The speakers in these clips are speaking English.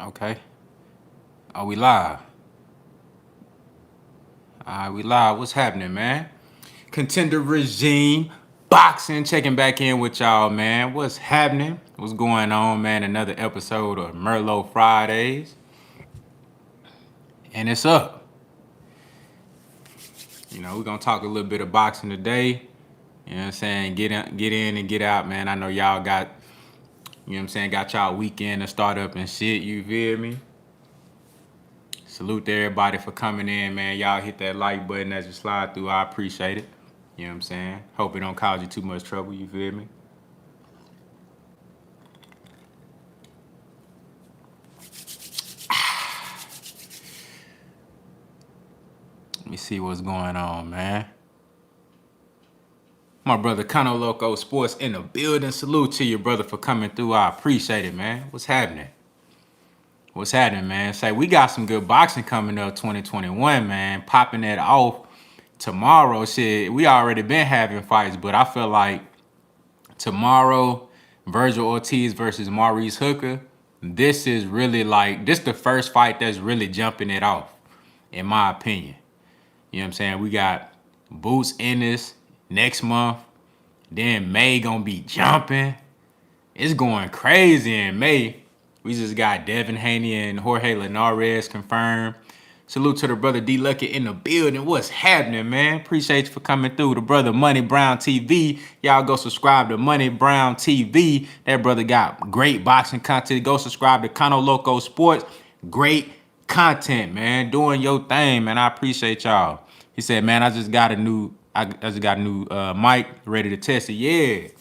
Okay. Are we live? We live. What's happening, man? Contender regime, boxing, checking back in with y'all, man. What's happening? What's going on, man? Another episode of Merlot Fridays. And it's up. We're gonna talk a little bit of boxing today. You know what I'm saying? Get in and get out, man. I know y'all got, got y'all weekend to start up and shit, you feel me? Salute to everybody for coming in, man. Y'all hit that like button as you slide through. I appreciate it. You know what I'm saying? Hope it don't cause you too much trouble, you feel me? Let me see what's going on, man. My brother Kano Loco Sports in the building. Salute to you, brother, for coming through. I appreciate it, man. What's happening? What's happening, man? Say, we got some good boxing coming up 2021, man. Popping that off tomorrow. Shit, we already been having fights, but I feel like tomorrow, Vergil Ortiz versus Maurice Hooker, this is really like, this the first fight that's really jumping it off, in my opinion. You know what I'm saying? We got Boots Ennis next month. Then May gonna be jumping. It's going crazy in May. We just got Devin Haney and Jorge Linares confirmed. Salute to the brother D Lucky in the building. What's happening, man? Appreciate you for coming through. The brother Money Brown TV. Y'all go subscribe to Money Brown TV. That brother got great boxing content. Go subscribe to Kano Loco Sports. Great content, man. Doing your thing, man. I appreciate y'all. He said, man, I just got a new mic ready to test it.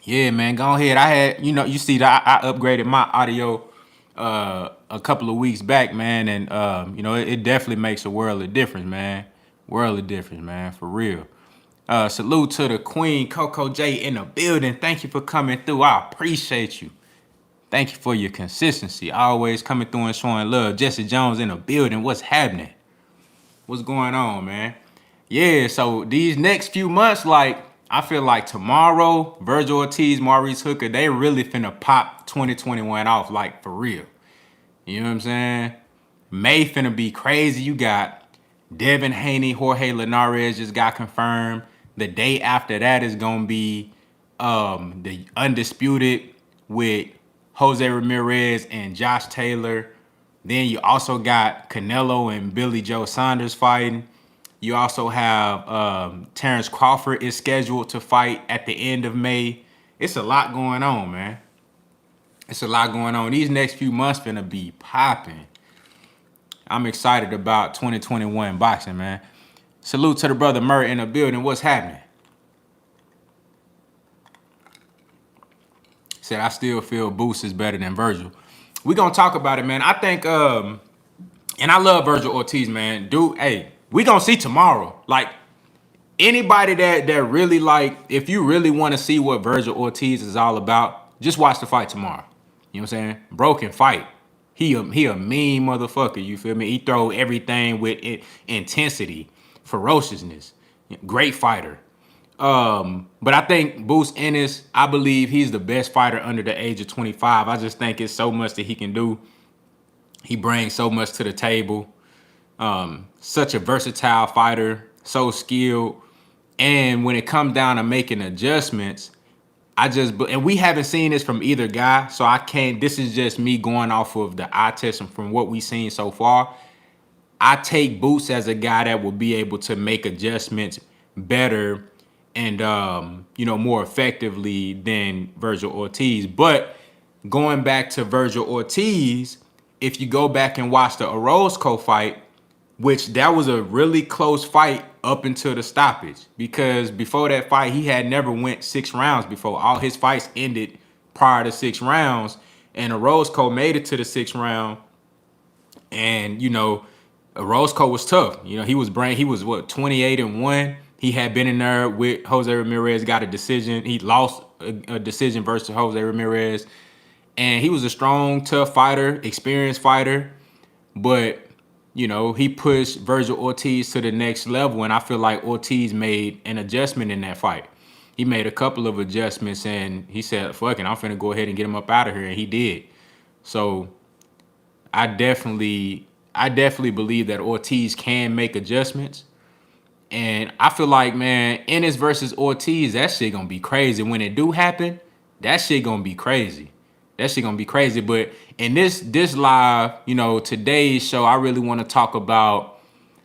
Yeah, man, go ahead. I had, you see that I upgraded my audio a couple of weeks back, man, and it definitely makes a world of difference, man. World of difference, man, for real. Salute to the Queen Coco J in the building. Thank you for coming through. I appreciate you. Thank you for your consistency. Always coming through and showing love. Jesse Jones in the building. What's happening? What's going on, man? Yeah, so these next few months, like, I feel like tomorrow, Vergil Ortiz, Maurice Hooker, they really finna pop 2021 off, like, for real. You know what I'm saying? May finna be crazy. You got Devin Haney, Jorge Linares just got confirmed. The day after that is gonna be the Undisputed with Jose Ramirez and Josh Taylor. Then you also got Canelo and Billy Joe Saunders fighting. You also have Terence Crawford is scheduled to fight at the end of May. It's a lot going on, man. It's a lot going on. These next few months finna be popping. I'm excited about 2021 boxing, man. Salute to the brother Murray in the building. What's happening? Said, I still feel Boost is better than Vergil. We're going to talk about it, man. I think, and I love Vergil Ortiz, man. Dude, hey, we going to see tomorrow. Like, anybody that really, like, if you really want to see what Vergil Ortiz is all about, just watch the fight tomorrow. You know what I'm saying? Broken fight. He a mean motherfucker, you feel me? He throw everything with intensity, ferociousness. Great fighter. But I think Boots Ennis, I believe he's the best fighter under the age of 25. I just think it's so much that he can do. He brings so much to the table. Such a versatile fighter, so skilled. And when it comes down to making adjustments, and we haven't seen this from either guy, so I can't, this is just me going off of the eye test and from what we've seen so far. I take Boots as a guy that will be able to make adjustments better and, more effectively than Vergil Ortiz. But going back to Vergil Ortiz, if you go back and watch the Orozco fight, which that was a really close fight up until the stoppage, because before that fight, he had never went 6 rounds before. All his fights ended prior to 6 rounds, and Orozco made it to the 6th round. And, Orozco was tough. He was 28-1. He had been in there with Jose Ramirez, got a decision. He lost a decision versus Jose Ramirez. And he was a strong, tough fighter, experienced fighter. But, he pushed Vergil Ortiz to the next level. And I feel like Ortiz made an adjustment in that fight. He made a couple of adjustments and he said, fuck it, I'm finna go ahead and get him up out of here. And he did. So I definitely believe that Ortiz can make adjustments. And I feel like, man, Ennis versus Ortiz, that shit gonna be crazy. When it do happen, that shit gonna be crazy. That shit gonna be crazy. But in this live, today's show, I really want to talk about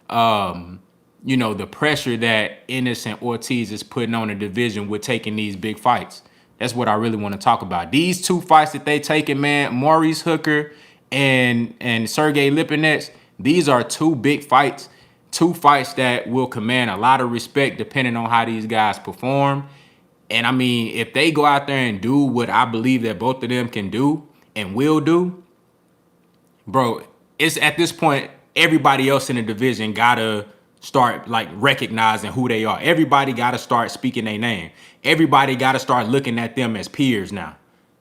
the pressure that Ennis and Ortiz is putting on the division with taking these big fights. That's what I really want to talk about. These two fights that they taking, man, Maurice Hooker and Sergey Lipinets, these are two big fights. Two fights that will command a lot of respect depending on how these guys perform. And I mean, if they go out there and do what I believe that both of them can do and will do, bro, it's at this point, everybody else in the division gotta start like recognizing who they are. Everybody gotta start speaking their name. Everybody gotta start looking at them as peers now.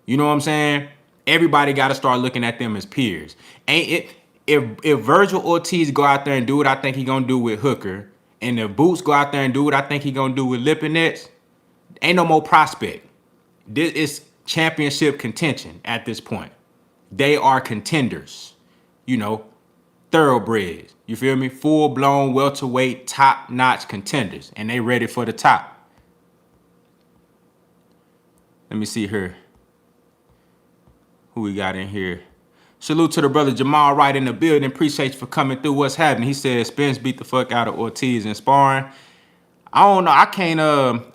You know what I'm saying? Everybody gotta start looking at them as peers. Ain't it? If Vergil Ortiz go out there and do what I think he gonna do with Hooker, and if Boots go out there and do what I think he gonna do with Lipinets, ain't no more prospect. This is championship contention at this point. They are contenders, thoroughbreds. You feel me? Full-blown welterweight, top-notch contenders, and they ready for the top. Let me see here. Who we got in here? Salute to the brother Jamal Wright in the building. Appreciate you for coming through. What's happening? He said Spence beat the fuck out of Ortiz in sparring. I don't know.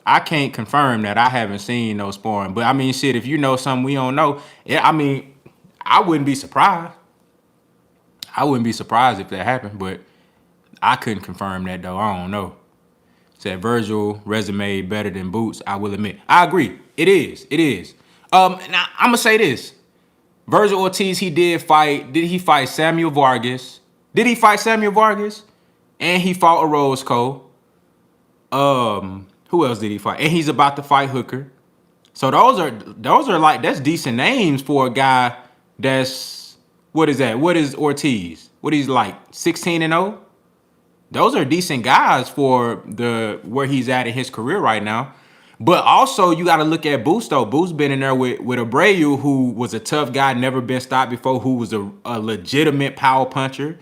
I can't confirm that. I haven't seen no sparring. But I mean, shit, if you know something we don't know, I mean, I wouldn't be surprised. I wouldn't be surprised if that happened, but I couldn't confirm that though. I don't know. Said Vergil resume better than Boots. I will admit. I agree. It is. It is. Now I'm gonna say this. Vergil Ortiz, he did fight. Did he fight Samuel Vargas? Did he fight Samuel Vargas? And he fought Orozco. Who else did he fight? And he's about to fight Hooker. So those are like, that's decent names for a guy that's, what is that? What is Ortiz? What he's like 16-0? Those are decent guys for where he's at in his career right now. But also, you got to look at Boots, though. Boots been in there with Abreu, who was a tough guy, never been stopped before, who was a legitimate power puncher.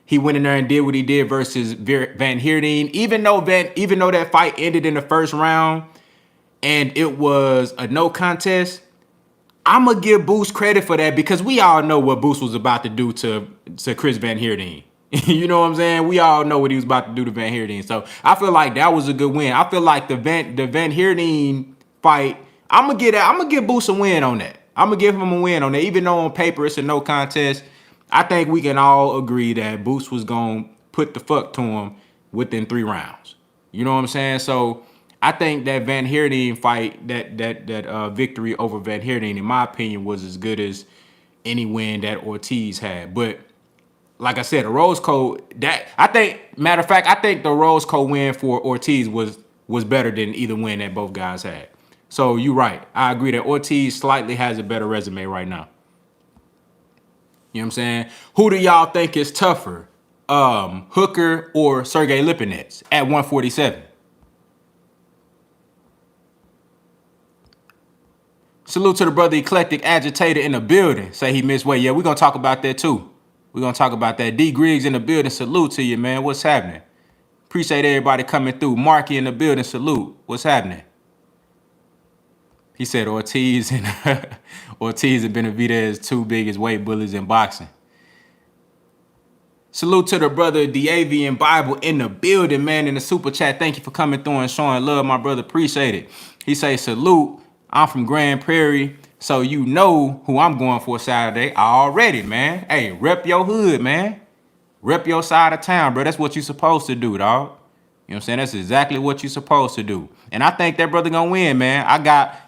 He went in there and did what he did versus Van Heerden. Even though that fight ended in the first round and it was a no contest, I'm going to give Boots credit for that because we all know what Boots was about to do to Chris Van Heerden. You know what I'm saying? We all know what he was about to do to Van Heerden. So I feel like that was a good win. I feel like the Van Heerden fight, I'm gonna give Boots a win on that. I'm gonna give him a win on that. Even though on paper it's a no contest, I think we can all agree that Boots was gonna put the fuck to him within 3 rounds. You know what I'm saying? So I think that Van Heerden fight, that victory over Van Heerden, in my opinion, was as good as any win that Ortiz had. But like I said, Orozco, matter of fact, I think the Orozco win for Ortiz was better than either win that both guys had. So you're right. I agree that Ortiz slightly has a better resume right now. You know what I'm saying? Who do y'all think is tougher? Hooker or Sergey Lipinets at 147? Salute to the brother Eclectic Agitator in the building. Say he missed weight. Yeah, we're going to talk about that too. We're going to talk about that. D. Griggs in the building. Salute to you, man. What's happening? Appreciate everybody coming through. Marky in the building. Salute. What's happening? He said Ortiz and Benavidez two biggest weight bullies in boxing. Salute to the brother DAZN Bible in the building, man, in the super chat. Thank you for coming through and showing love, my brother. Appreciate it. He say, salute. I'm from Grand Prairie, so you know who I'm going for Saturday already, man. Hey, rep your hood, man. Rep your side of town, bro. That's what you supposed to do, dog. You know what I'm saying? That's exactly what you supposed to do. And I think that brother gonna win, man.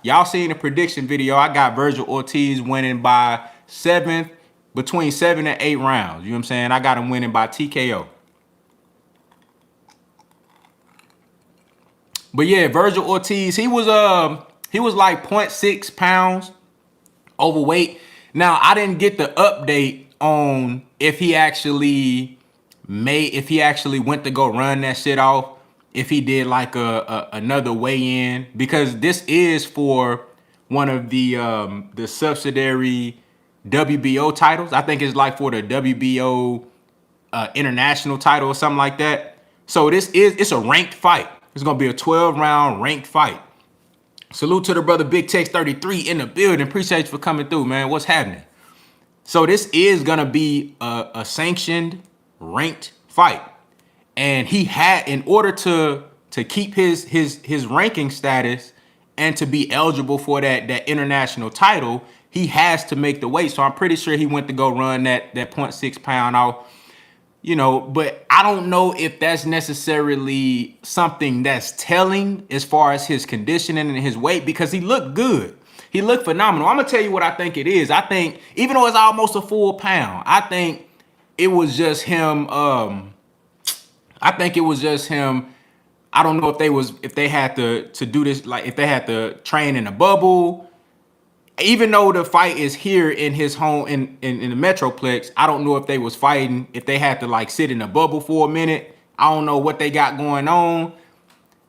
Y'all seen the prediction video. I got Vergil Ortiz winning by between 7 and 8 rounds. You know what I'm saying? I got him winning by TKO. But yeah, Vergil Ortiz, he was like 0.6 pounds overweight. Now, I didn't get the update on if he actually went to go run that shit off, if he did like another weigh-in, because this is for one of the subsidiary WBO titles. I think it's like for the WBO international title or something like that. So it's a ranked fight. It's gonna be a 12-round ranked fight. Salute to the brother Big Tex 33 in the building. Appreciate you for coming through, man. What's happening? So this is gonna be a sanctioned ranked fight, and he had, in order to keep his ranking status and to be eligible for that international title, he has to make the weight. So I'm pretty sure he went to go run that 0.6 pound off. You know, but I don't know if that's necessarily something that's telling as far as his conditioning and his weight, because he looked good. He looked phenomenal. I'm going to tell you what I think it is. I think, even though it's almost a full pound, I think it was just him. I think it was just him. I don't know if they had to do this, like if they had to train in a bubble. Even though the fight is here in his home in the Metroplex, I don't know if they was fighting, if they had to like sit in a bubble for a minute. I don't know what they got going on.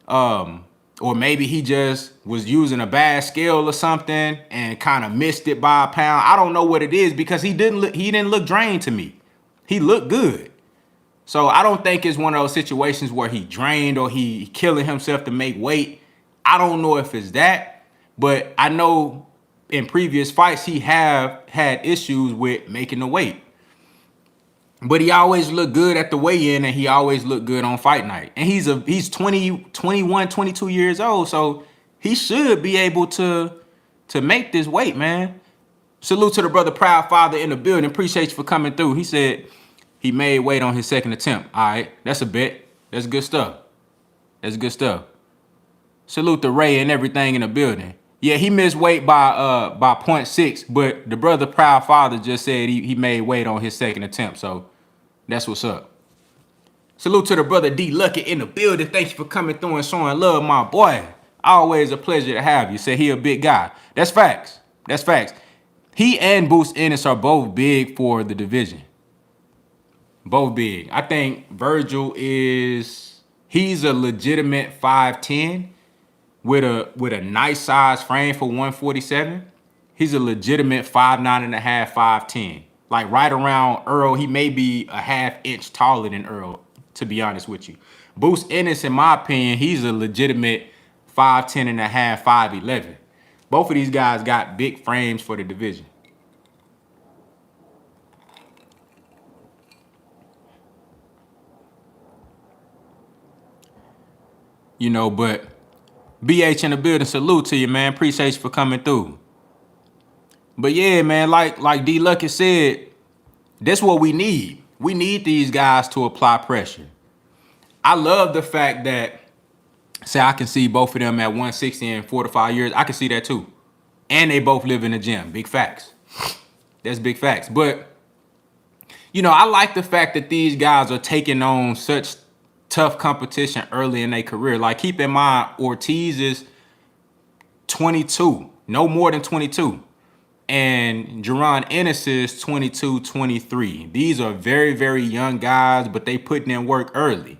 Or maybe he just was using a bad scale or something and kind of missed it by a pound. I don't know what it is, because he didn't look drained to me. He looked good. So I don't think it's one of those situations where he drained or he killing himself to make weight. I don't know if it's that, but I know in previous fights he have had issues with making the weight. But he always looked good at the weigh-in, and he always looked good on fight night. And he's 20, 21, 22 years old, so he should be able to make this weight, man. Salute to the brother Proud Father in the building. Appreciate you for coming through. He said he made weight on his second attempt. All right, that's a bet. That's good stuff. That's good stuff. Salute to Ray and everything in the building. Yeah, he missed weight by 0.6, but the brother Proud Father just said he made weight on his second attempt, so that's what's up. Salute to the brother D Lucky in the building. Thank you for coming through and showing love, my boy. Always a pleasure to have you. Say he a big guy. That's facts. That's facts. He and Boost Ennis are both big for the division. Both big. I think Vergil he's a legitimate 5'10". With a nice size frame for 147, he's a legitimate 5'9.5", 5'10". Like right around Earl, he may be a half inch taller than Earl, to be honest with you. Boost Ennis, in my opinion, he's a legitimate 5'10.5", 5'11". Both of these guys got big frames for the division. You know, but BH in the building, salute to you, man. Appreciate you for coming through. But yeah, man, like D Lucky said, that's what we need. We need these guys to apply pressure. I love the fact that, say, I can see both of them at 160 in 4 to 5 years. I can see that too. And they both live in the gym. Big facts. That's big facts. But, you know, I like the fact that these guys are taking on such tough competition early in their career. Like, keep in mind, Ortiz is 22, no more than 22. And Jaron Ennis is 22, 23. These are very, very young guys, but they putting in work early.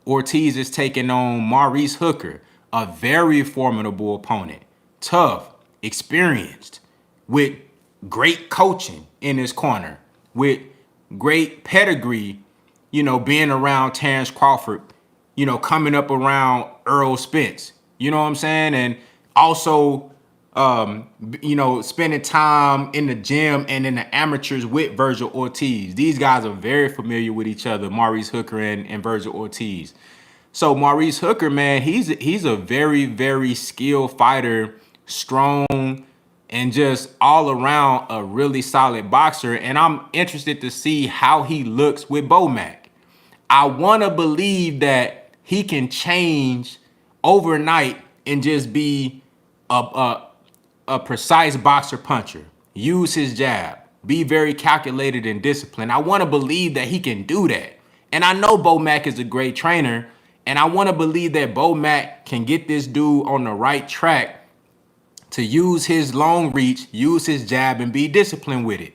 Ortiz is taking on Maurice Hooker, a very formidable opponent. Tough, experienced, with great coaching in his corner, with great pedigree, you know, being around Terence Crawford, you know, coming up around Earl Spence, you know what I'm saying? And also, you know, spending time in the gym and in the amateurs with Vergil Ortiz. These guys are very familiar with each other, Maurice Hooker and Vergil Ortiz. So Maurice Hooker, man, he's a very, very skilled fighter, strong, and just all around a really solid boxer. And I'm interested to see how he looks with Bomac. I want to believe that he can change overnight and just be a precise boxer puncher. Use his jab. Be very calculated and disciplined. I want to believe that he can do that. And I know Bomac is a great trainer. And I want to believe that Bomac can get this dude on the right track to use his long reach, use his jab, and be disciplined with it.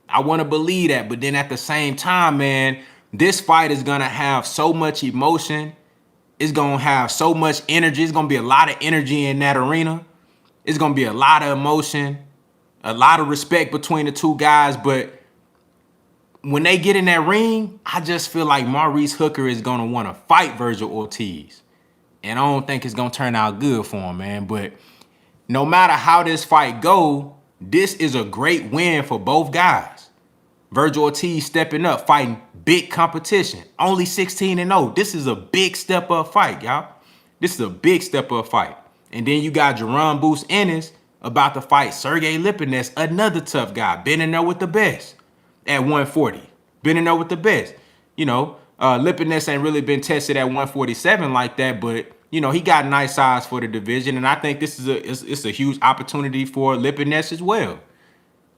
I want to believe that. But then at the same time, man, this fight is going to have so much emotion. It's going to have so much energy. It's going to be a lot of energy in that arena. It's going to be a lot of emotion. A lot of respect between the two guys, but when they get in that ring, I just feel like Maurice Hooker is gonna want to fight Vergil Ortiz. And I don't think it's gonna turn out good for him, man. But no matter how this fight go, this is a great win for both guys. Vergil Ortiz stepping up, fighting big competition. Only 16-0. This is a big step up fight, y'all. This is a big step up fight. And then you got Jaron Ennis about to fight Sergey Lipinets, another tough guy. Been in there with the best at 140. Been in there with the best. You know, Lipinets ain't really been tested at 147 like that, but you know, he got nice size for the division, and I think this is it's a huge opportunity for Lipinets as well.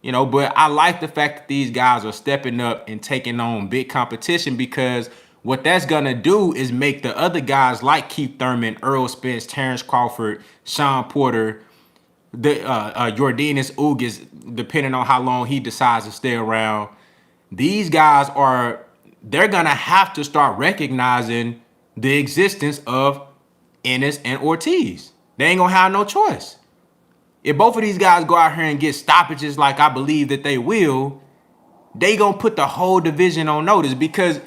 You know, but I like the fact that these guys are stepping up and taking on big competition, because what that's going to do is make the other guys like Keith Thurman, Errol Spence, Terence Crawford, Sean Porter, the Yordenis Ugas, depending on how long he decides to stay around. These guys they're going to have to start recognizing the existence of Ennis and Ortiz. They ain't going to have no choice. If both of these guys go out here and get stoppages like I believe that they will, they gonna put the whole division on notice, because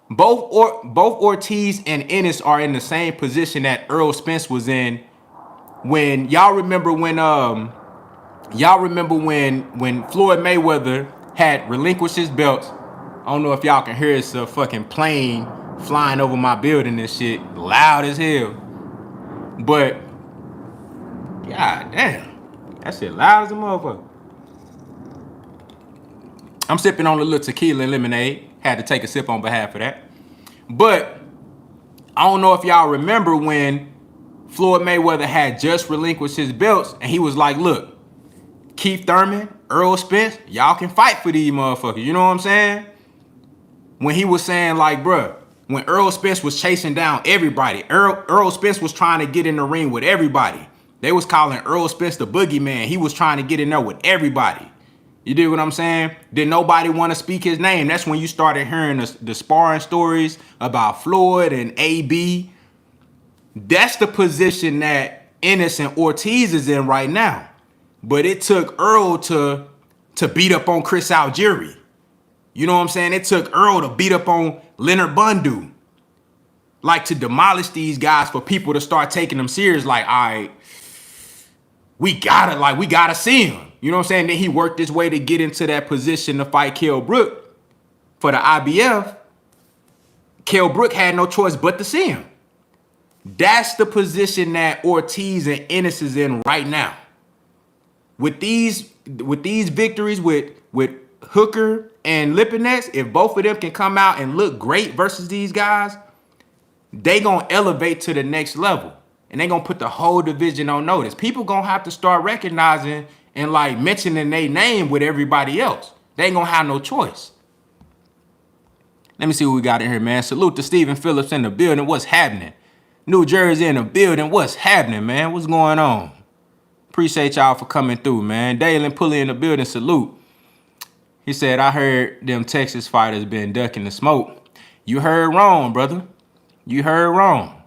both Ortiz and Ennis are in the same position that Errol Spence was in when y'all remember when Floyd Mayweather had relinquished his belts. I don't know if y'all can hear it's a fucking plane flying over my building and shit, loud as hell. But God damn, that shit loud as a motherfucker. I'm sipping on a little tequila and lemonade. Had to take a sip on behalf of that. But I don't know if y'all remember when Floyd Mayweather had just relinquished his belts and he was like, look, Keith Thurman, Errol Spence, y'all can fight for these motherfuckers. You know what I'm saying? When he was saying like, bruh, when Errol Spence was chasing down everybody, Errol Spence was trying to get in the ring with everybody. They was calling Errol Spence the boogeyman. He was trying to get in there with everybody. You dig what I'm saying? Did nobody want to speak his name? That's when you started hearing the sparring stories about Floyd and AB. That's the position that Ennis and Ortiz is in right now. But it took Earl to beat up on Chris Algieri. You know what I'm saying? It took Earl to beat up on Leonard Bundu. Like, to demolish these guys for people to start taking them serious. Like, all right, we gotta see him. You know what I'm saying? Then he worked his way to get into that position to fight Kell Brook for the IBF. Kell Brook had no choice but to see him. That's the position that Ortiz and Ennis is in right now. With these victories with Hooker and Lipinets, if both of them can come out and look great versus these guys, they gonna elevate to the next level. And they gonna put the whole division on notice. People gonna have to start recognizing and like mentioning their name with everybody else. They ain't gonna have no choice. Let me see what we got in here, man. Salute to Stephen Phillips in the building. What's happening? New Jersey in the building. What's happening, man? What's going on? Appreciate y'all for coming through, man. Dalen Pulley in the building. Salute. He said, I heard them Texas fighters been ducking the smoke. You heard wrong, brother. You heard wrong.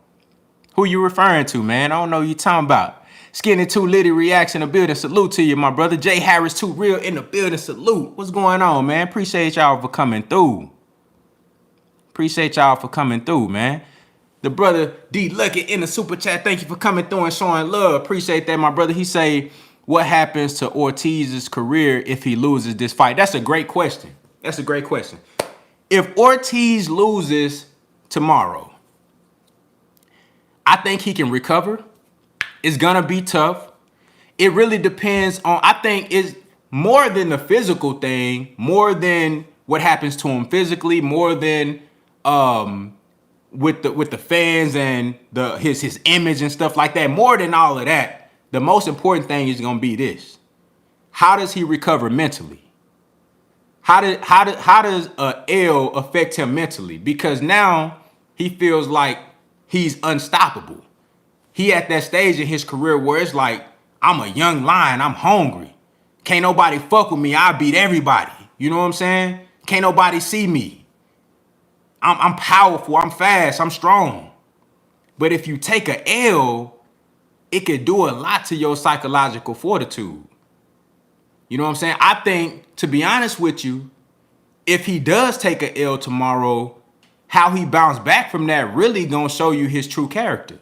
Who you referring to, man? I don't know who you talking about. Skinny 2 Liddy Reacts in the building. Salute to you, my brother. Jay Harris 2 Real in the building. Salute. What's going on, man? Appreciate y'all for coming through. Appreciate y'all for coming through, man. The brother D Lucky in the super chat. Thank you for coming through and showing love. Appreciate that, my brother. He say, what happens to Ortiz's career if he loses this fight? That's a great question. That's a great question. If Ortiz loses tomorrow, I think he can recover. It's going to be tough. It really depends on, I think it's more than the physical thing, more than what happens to him physically, more than with the fans and his image and stuff like that. More than all of that, the most important thing is going to be this. How does he recover mentally? How does a L affect him mentally? Because now he feels like he's unstoppable. He at that stage in his career where it's like, I'm a young lion, I'm hungry. Can't nobody fuck with me, I beat everybody. You know what I'm saying? Can't nobody see me. I'm powerful, I'm fast, I'm strong. But if you take a L, it could do a lot to your psychological fortitude. You know what I'm saying? I think, to be honest with you, if he does take a L tomorrow, how he bounced back from that really gonna show you his true character.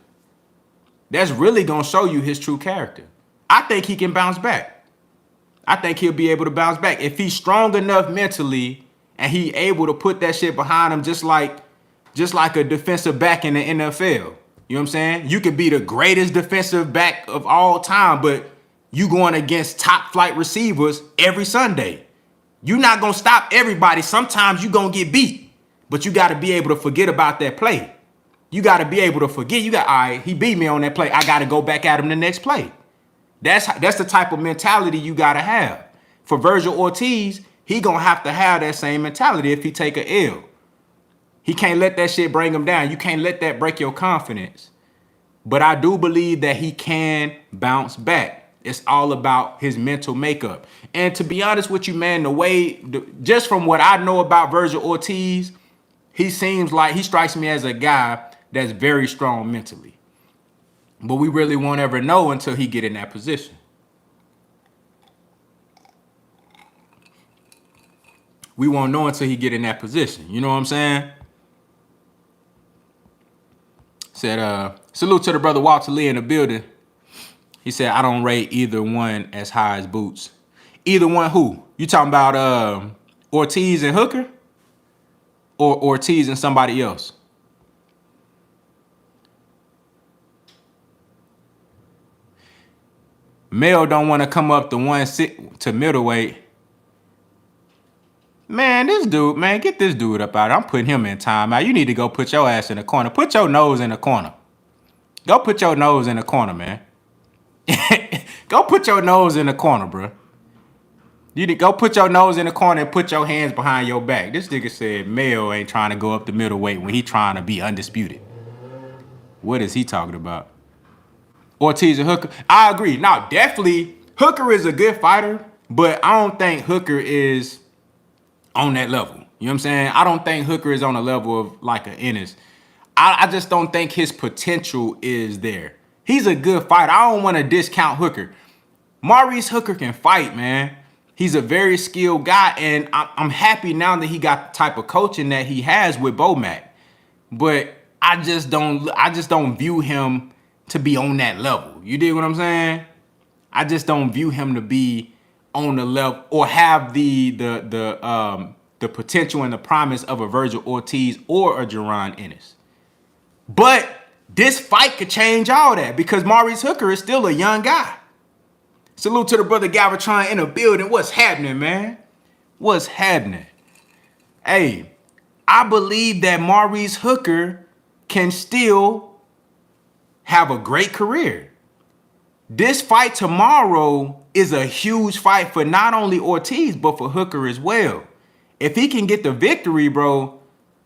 That's really gonna show you his true character. I think he can bounce back. I think he'll be able to bounce back if he's strong enough mentally and he able to put that shit behind him, just like a defensive back in the NFL. You know what I'm saying? You could be the greatest defensive back of all time, but you going against top flight receivers every Sunday. You're not gonna stop everybody. Sometimes you gonna get beat, but you got to be able to forget about that play. You got to be able to forget. All right, he beat me on that play. I got to go back at him the next play. That's the type of mentality you got to have. For Vergil Ortiz, he gonna have to have that same mentality if he take a L. He can't let that shit bring him down. You can't let that break your confidence. But I do believe that he can bounce back. It's all about his mental makeup. And to be honest with you, man, just from what I know about Vergil Ortiz, he strikes me as a guy that's very strong mentally. But we really won't ever know until he get in that position. We won't know until he get in that position. You know what I'm saying? Said, salute to the brother Walter Lee in the building. He said, I don't rate either one as high as Boots. Either one who? You talking about Ortiz and Hooker? Or Ortiz and somebody else? Mel don't want to come up to middleweight. Man, this dude, man, get this dude up out. I'm putting him in timeout. You need to go put your ass in the corner. Put your nose in the corner. Go put your nose in the corner, man. Go put your nose in the corner, bro. You need to go put your nose in the corner and put your hands behind your back. This nigga said Mel ain't trying to go up the middleweight when he trying to be undisputed. What is he talking about? Ortiz and Hooker. I agree. Now, definitely, Hooker is a good fighter, but I don't think Hooker is on that level. You know what I'm saying? I don't think Hooker is on the level of like an Ennis. I just don't think his potential is there. He's a good fighter. I don't want to discount Hooker. Maurice Hooker can fight, man. He's a very skilled guy, and I'm happy now that he got the type of coaching that he has with Bomac. But I just don't view him to be on that level. You dig what I'm saying? I just don't view him to be on the level or have the potential and the promise of a Vergil Ortiz or a Jaron Ennis. But this fight could change all that because Maurice Hooker is still a young guy. Salute to the brother Galvatron in the building. What's happening, man? What's happening? Hey, I believe that Maurice Hooker can still have a great career. This fight tomorrow is a huge fight for not only Ortiz, but for Hooker as well. If he can get the victory, bro,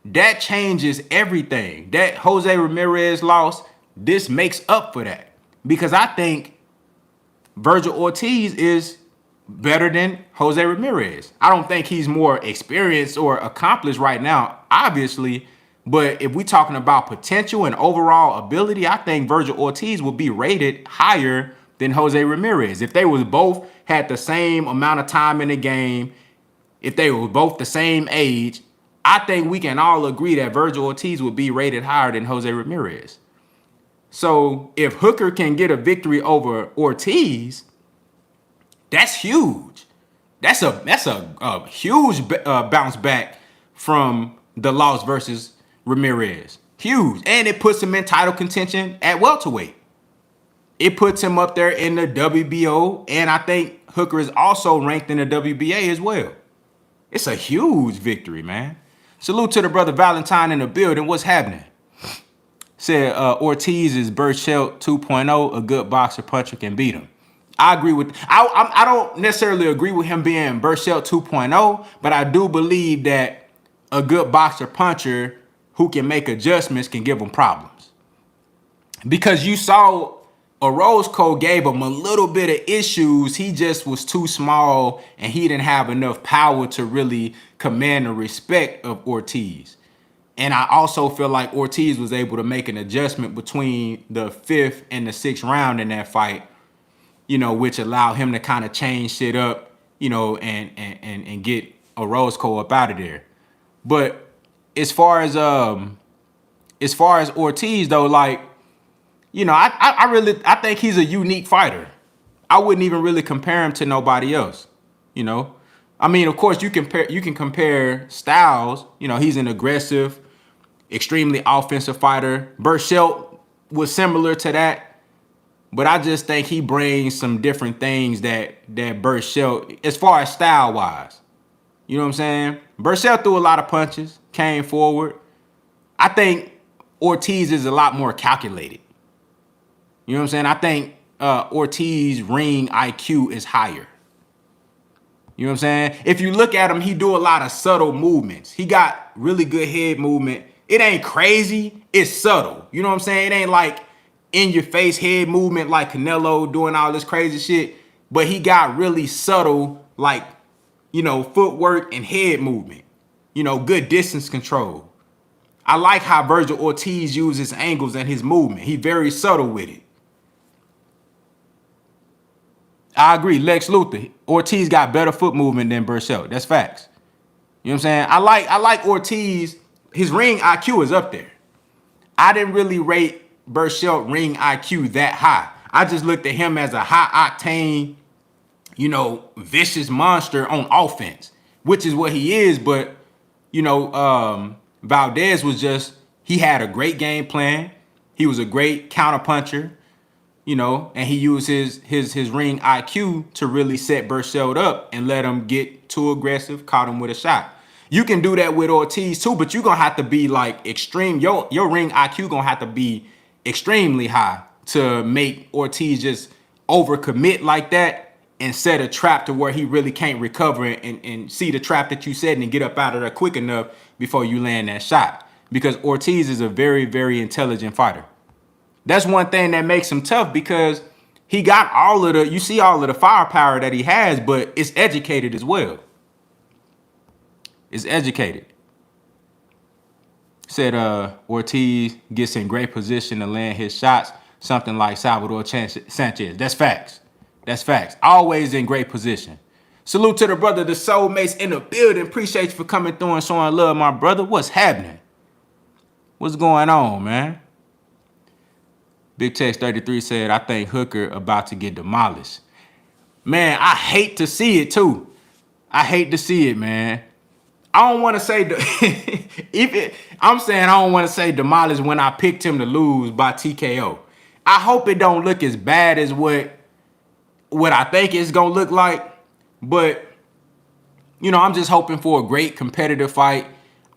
that changes everything. That Jose Ramirez loss, this makes up for that. Because I think Vergil Ortiz is better than Jose Ramirez. I don't think he's more experienced or accomplished right now, obviously. But if we're talking about potential and overall ability, I think Vergil Ortiz will be rated higher than Jose Ramirez. If they was both had the same amount of time in the game, if they were both the same age, I think we can all agree that Vergil Ortiz would be rated higher than Jose Ramirez. So if Hooker can get a victory over Ortiz, that's huge. That's a huge bounce back from the loss versus Ramirez. Huge. And it puts him in title contention at welterweight. It puts him up there in the WBO, and I think Hooker is also ranked in the WBA as well. It's a huge victory, man. Salute to the brother Valentine in the building. What's happening? Said Ortiz is Vergil 2.0. A good boxer puncher can beat him. I agree with. I don't necessarily agree with him being Vergil 2.0, but I do believe that a good boxer puncher who can make adjustments can give him problems. Because you saw Orozco gave him a little bit of issues. He just was too small and he didn't have enough power to really command the respect of Ortiz. And I also feel like Ortiz was able to make an adjustment between the 5th and the 6th round in that fight, you know, which allowed him to kind of change shit up you know, and get Orozco up out of there. But as far as Ortiz though, like, you know, I think he's a unique fighter. I wouldn't even really compare him to nobody else. You know, I mean, of course you can compare styles. You know, he's an aggressive, extremely offensive fighter. Vergil was similar to that, but I just think he brings some different things that Vergil, as far as style wise. You know what I'm saying? Vergil threw a lot of punches, came forward. I think Ortiz is a lot more calculated. You know what I'm saying? I think Ortiz ring IQ is higher. You know what I'm saying? If you look at him, he do a lot of subtle movements. He got really good head movement. It ain't crazy. It's subtle. You know what I'm saying? It ain't like in your face head movement like Canelo doing all this crazy shit. But he got really subtle, like, you know, footwork and head movement. You know, good distance control. I like how Vergil Ortiz uses angles and his movement. He very subtle with it. I agree. Lex Luthor. Ortiz got better foot movement than Vergil. That's facts. You know what I'm saying? I like Ortiz. His ring IQ is up there. I didn't really rate Vergil ring IQ that high. I just looked at him as a high octane, you know, vicious monster on offense, which is what he is. But, you know, Valdez was just, he had a great game plan. He was a great counterpuncher. You know, and he used his ring IQ to really set Vergil up and let him get too aggressive, caught him with a shot. You can do that with Ortiz too, but you're gonna have to be like extreme. Your ring IQ gonna have to be extremely high to make Ortiz just overcommit like that and set a trap to where he really can't recover and see the trap that you set and get up out of there quick enough before you land that shot. Because Ortiz is a very, very intelligent fighter. That's one thing that makes him tough, because he got all of the, you see all of the firepower that he has, but it's educated as well. It's educated. Said Ortiz gets in great position to land his shots, something like Salvador Sanchez. That's facts. That's facts. Always in great position. Salute to the brother, the soulmates in the building. Appreciate you for coming through and showing love, my brother. What's happening? What's going on, man? Big Text 33 said, I think Hooker about to get demolished. Man, I hate to see it too. I hate to see it, man. I don't want to say I'm saying I don't want to say demolished when I picked him to lose by TKO. I hope it don't look as bad as what I think it's gonna look like. But you know, I'm just hoping for a great competitive fight.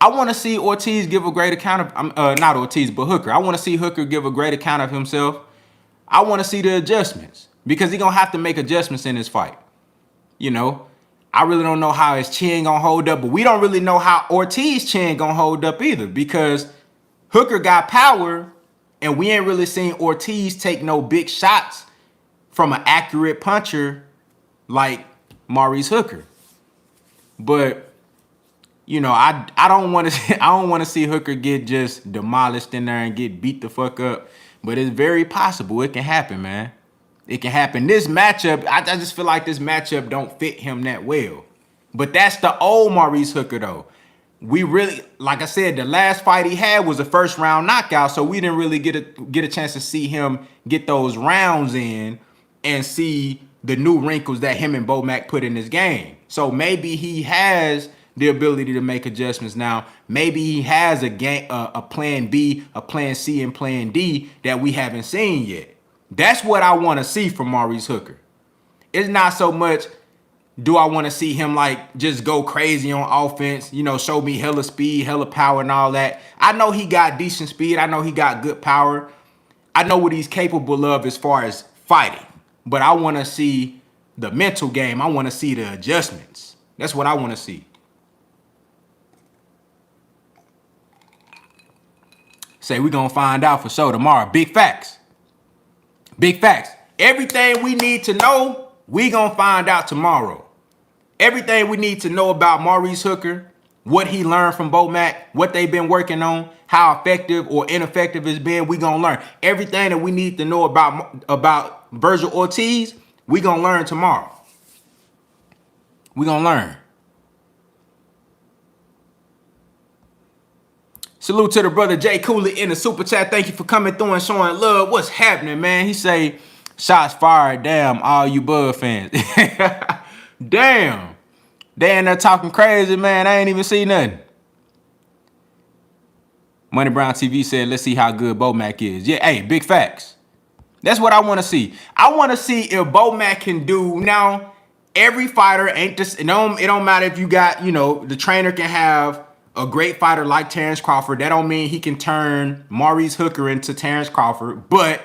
I want to see Ortiz give a great account of, not Ortiz, but Hooker. I want to see Hooker give a great account of himself. I want to see the adjustments, because he's going to have to make adjustments in this fight. You know, I really don't know how his chin going to hold up, but we don't really know how Ortiz chin going to hold up either, because Hooker got power and we ain't really seen Ortiz take no big shots from an accurate puncher like Maurice Hooker. But you know, I don't want to see Hooker get just demolished in there and get beat the fuck up. But it's very possible. It can happen, man. It can happen. This matchup, I just feel like this matchup don't fit him that well. But that's the old Maurice Hooker, though. We really, like I said, the last fight he had was a first round knockout, so we didn't really get a chance to see him get those rounds in and see the new wrinkles that him and Bomac put in his game. So maybe he has the ability to make adjustments now. Maybe he has a plan B, a plan C, and plan D that we haven't seen yet. That's what I want to see from Maurice Hooker. It's not so much do I want to see him like just go crazy on offense, you know, show me hella speed, hella power and all that. I know he got decent speed. I know he got good power. I know what he's capable of as far as fighting. But I want to see the mental game. I want to see the adjustments. That's what I want to see. Say we're going to find out for sure tomorrow. Big facts. Big facts. Everything we need to know, we going to find out tomorrow. Everything we need to know about Maurice Hooker, what he learned from Bomac, what they've been working on, how effective or ineffective it's been, we going to learn. Everything that we need to know about Vergil Ortiz, we going to learn tomorrow. We gonna learn. Salute to the brother Jay Cooley in the super chat. Thank you for coming through and showing love. What's happening, man? He say, shots fired. Damn, all you Bud fans. Damn. They in there talking crazy, man. I ain't even see nothing. Money Brown TV said, let's see how good Bo Mac is. Yeah, hey, big facts. That's what I want to see. I want to see if Bo Mac can do. Now, every fighter ain't just, it don't matter if you got, the trainer can have a great fighter like Terence Crawford. That don't mean he can turn Maurice Hooker into Terence Crawford. But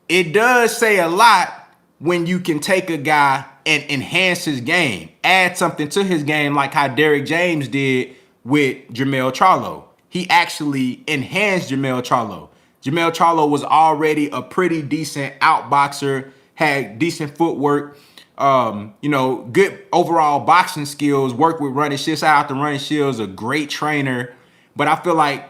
it does say a lot when you can take a guy and enhance his game, add something to his game like how Derrick James did with Jermell Charlo. He actually enhanced Jermell Charlo. Jermell Charlo was already a pretty decent outboxer, had decent footwork, good overall boxing skills, worked with Running Shields. Shout out to Running Shields, a great trainer. But I feel like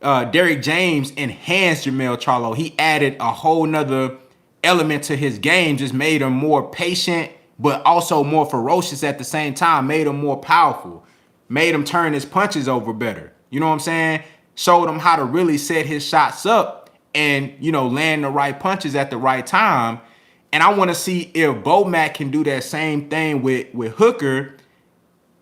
Derrick James enhanced Jermell Charlo. He added a whole nother element to his game, just made him more patient, but also more ferocious at the same time, made him more powerful, made him turn his punches over better. You know what I'm saying? Showed him how to really set his shots up and, land the right punches at the right time. And I want to see if Bo Mac can do that same thing with Hooker,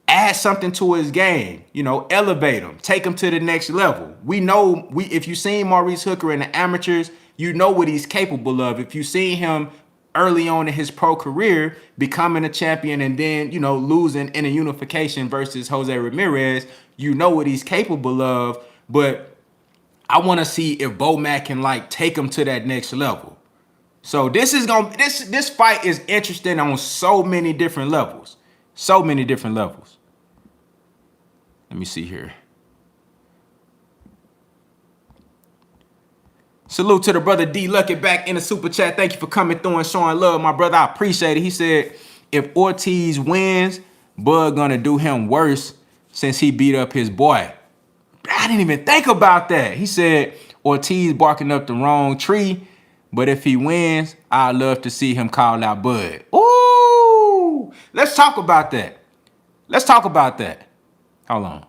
add something to his game, elevate him, take him to the next level. If you've seen Maurice Hooker in the amateurs, you know what he's capable of. If you've seen him early on in his pro career, becoming a champion and then, losing in a unification versus Jose Ramirez, you know what he's capable of. But I want to see if Bo Mac can take him to that next level. So this fight is interesting on so many different levels. So many different levels. Let me see here. Salute to the brother D Lucky back in the super chat. Thank you for coming through and showing love, my brother. I appreciate it. He said, if Ortiz wins, Bud gonna do him worse since he beat up his boy. I didn't even think about that. He said, Ortiz barking up the wrong tree, but if he wins, I'd love to see him call out Bud. Ooh, let's talk about that. Hold on.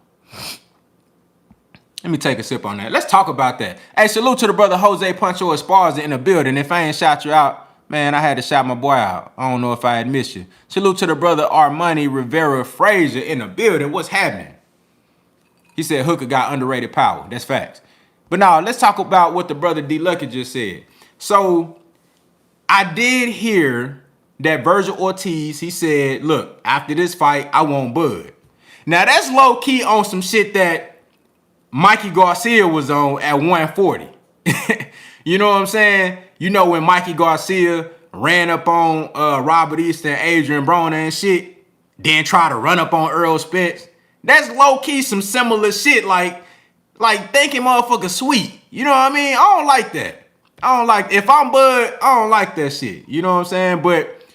Let me take a sip on that. Let's talk about that. Hey, salute to the brother Jose Pancho Esparza in the building. If I ain't shout you out, man, I had to shout my boy out. I don't know if I had missed you. Salute to the brother Armani Rivera Frazier in the building. What's happening? He said Hooker got underrated power. That's facts. But now let's talk about what the brother D Lucky just said. So I did hear that Vergil Ortiz, he said, look, after this fight, I want Bud. Now that's low key on some shit that Mikey Garcia was on at 140. You know what I'm saying? When Mikey Garcia ran up on Robert Easter and Adrian Broner and shit, then try to run up on Earl Spence. That's low-key some similar shit, like thinking motherfucker sweet. You know what I mean? I don't like that. If I'm Bud, I don't like that shit. You know what I'm saying? But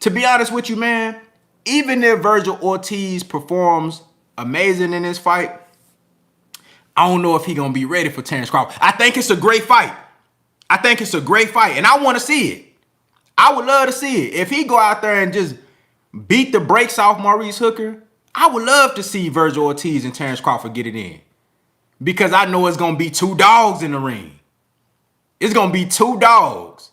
to be honest with you, man, even if Vergil Ortiz performs amazing in this fight, I don't know if he's going to be ready for Terence Crawford. I think it's a great fight. And I want to see it. I would love to see it. If he go out there and just beat the brakes off Maurice Hooker, I would love to see Vergil Ortiz and Terence Crawford get it in. Because I know it's going to be two dogs in the ring. It's going to be two dogs.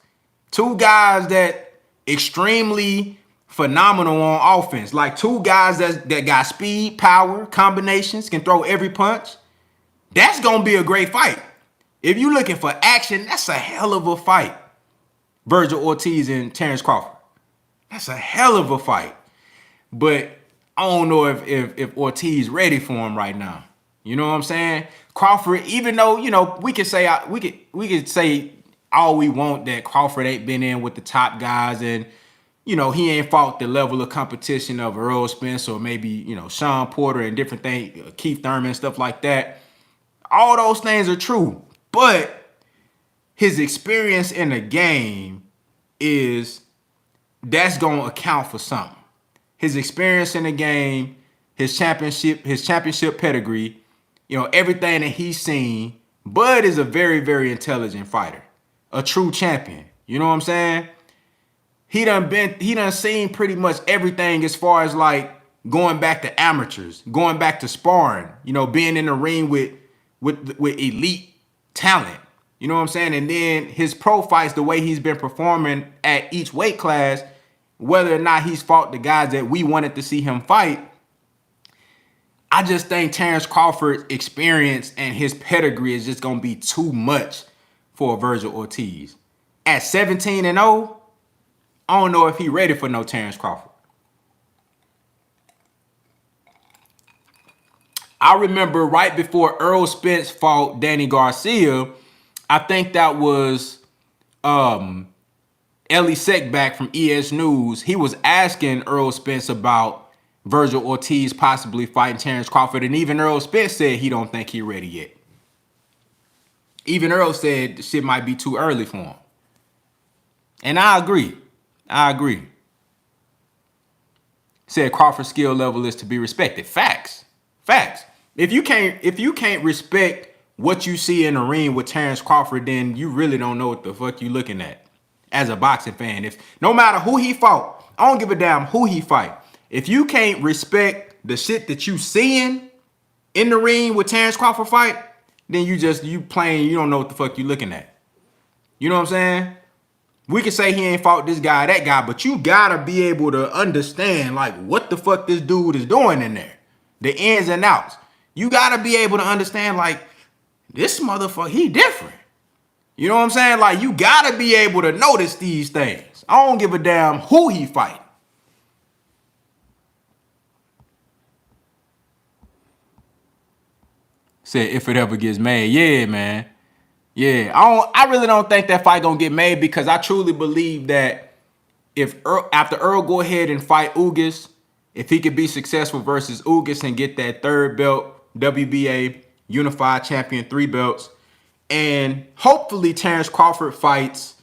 Two guys that extremely phenomenal on offense. Like two guys that got speed, power, combinations, can throw every punch. That's going to be a great fight. If you're looking for action, that's a hell of a fight. Vergil Ortiz and Terence Crawford. That's a hell of a fight. But I don't know if Ortiz ready for him right now. You know what I'm saying? Crawford, even though, we could say all we want that Crawford ain't been in with the top guys and, he ain't fought the level of competition of Earl Spence or maybe, Sean Porter and different things, Keith Thurman, stuff like that. All those things are true. But his experience in the game that's going to account for something. His experience in the game, his championship pedigree, everything that he's seen. Bud is a very, very intelligent fighter. A true champion. You know what I'm saying? he done seen pretty much everything as far as like going back to amateurs, going back to sparring, you know, being in the ring with elite talent. You know what I'm saying? And then his pro fights, the way he's been performing at each weight class, whether or not he's fought the guys that we wanted to see him fight, I just think Terence Crawford's experience and his pedigree is just going to be too much for Vergil Ortiz. At 17-0, I don't know if he's ready for no Terence Crawford. I remember right before Errol Spence fought Danny Garcia, I think that was Ellie Seckback from ES News. He was asking Errol Spence about Vergil Ortiz possibly fighting Terence Crawford, and even Errol Spence said he don't think he's ready yet. Even Earl said the shit might be too early for him. And I agree. Said Crawford's skill level is to be respected. Facts. If you can't respect what you see in the ring with Terence Crawford, then you really don't know what the fuck you looking at as a boxing fan. If no matter who he fought, I don't give a damn who he fight. If you can't respect the shit that you seeing in the ring with Terence Crawford fight, then you don't know what the fuck you looking at. You know what I'm saying? We can say he ain't fought this guy, that guy, but you gotta be able to understand like what the fuck this dude is doing in there. The ins and outs. You gotta be able to understand like this motherfucker, he different. You know what I'm saying? Like you gotta be able to notice these things. I don't give a damn who he fighting. Said if it ever gets made. Yeah, man. Yeah, I really don't think that fight gonna get made because I truly believe that if after Earl go ahead and fight Ugas, if he could be successful versus Ugas and get that third belt, WBA Unified Champion 3 belts, and hopefully Terence Crawford fights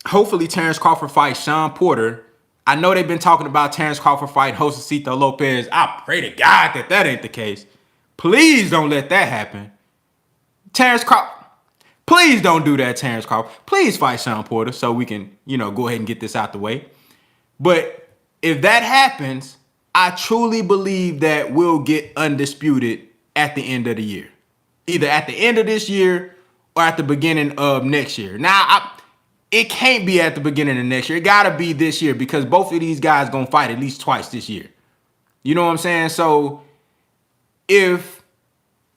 Sean Porter. I know they've been talking about Terence Crawford fight Josecito Lopez. I pray to God that ain't the case. Please don't let that happen. Terence Crawford, please don't do that, Terence Crawford. Please fight Sean Porter so we can, go ahead and get this out the way. But if that happens, I truly believe that we'll get undisputed at the end of the year. Either at the end of this year or at the beginning of next year. Now, it can't be at the beginning of next year. It got to be this year because both of these guys going to fight at least twice this year. You know what I'm saying? So if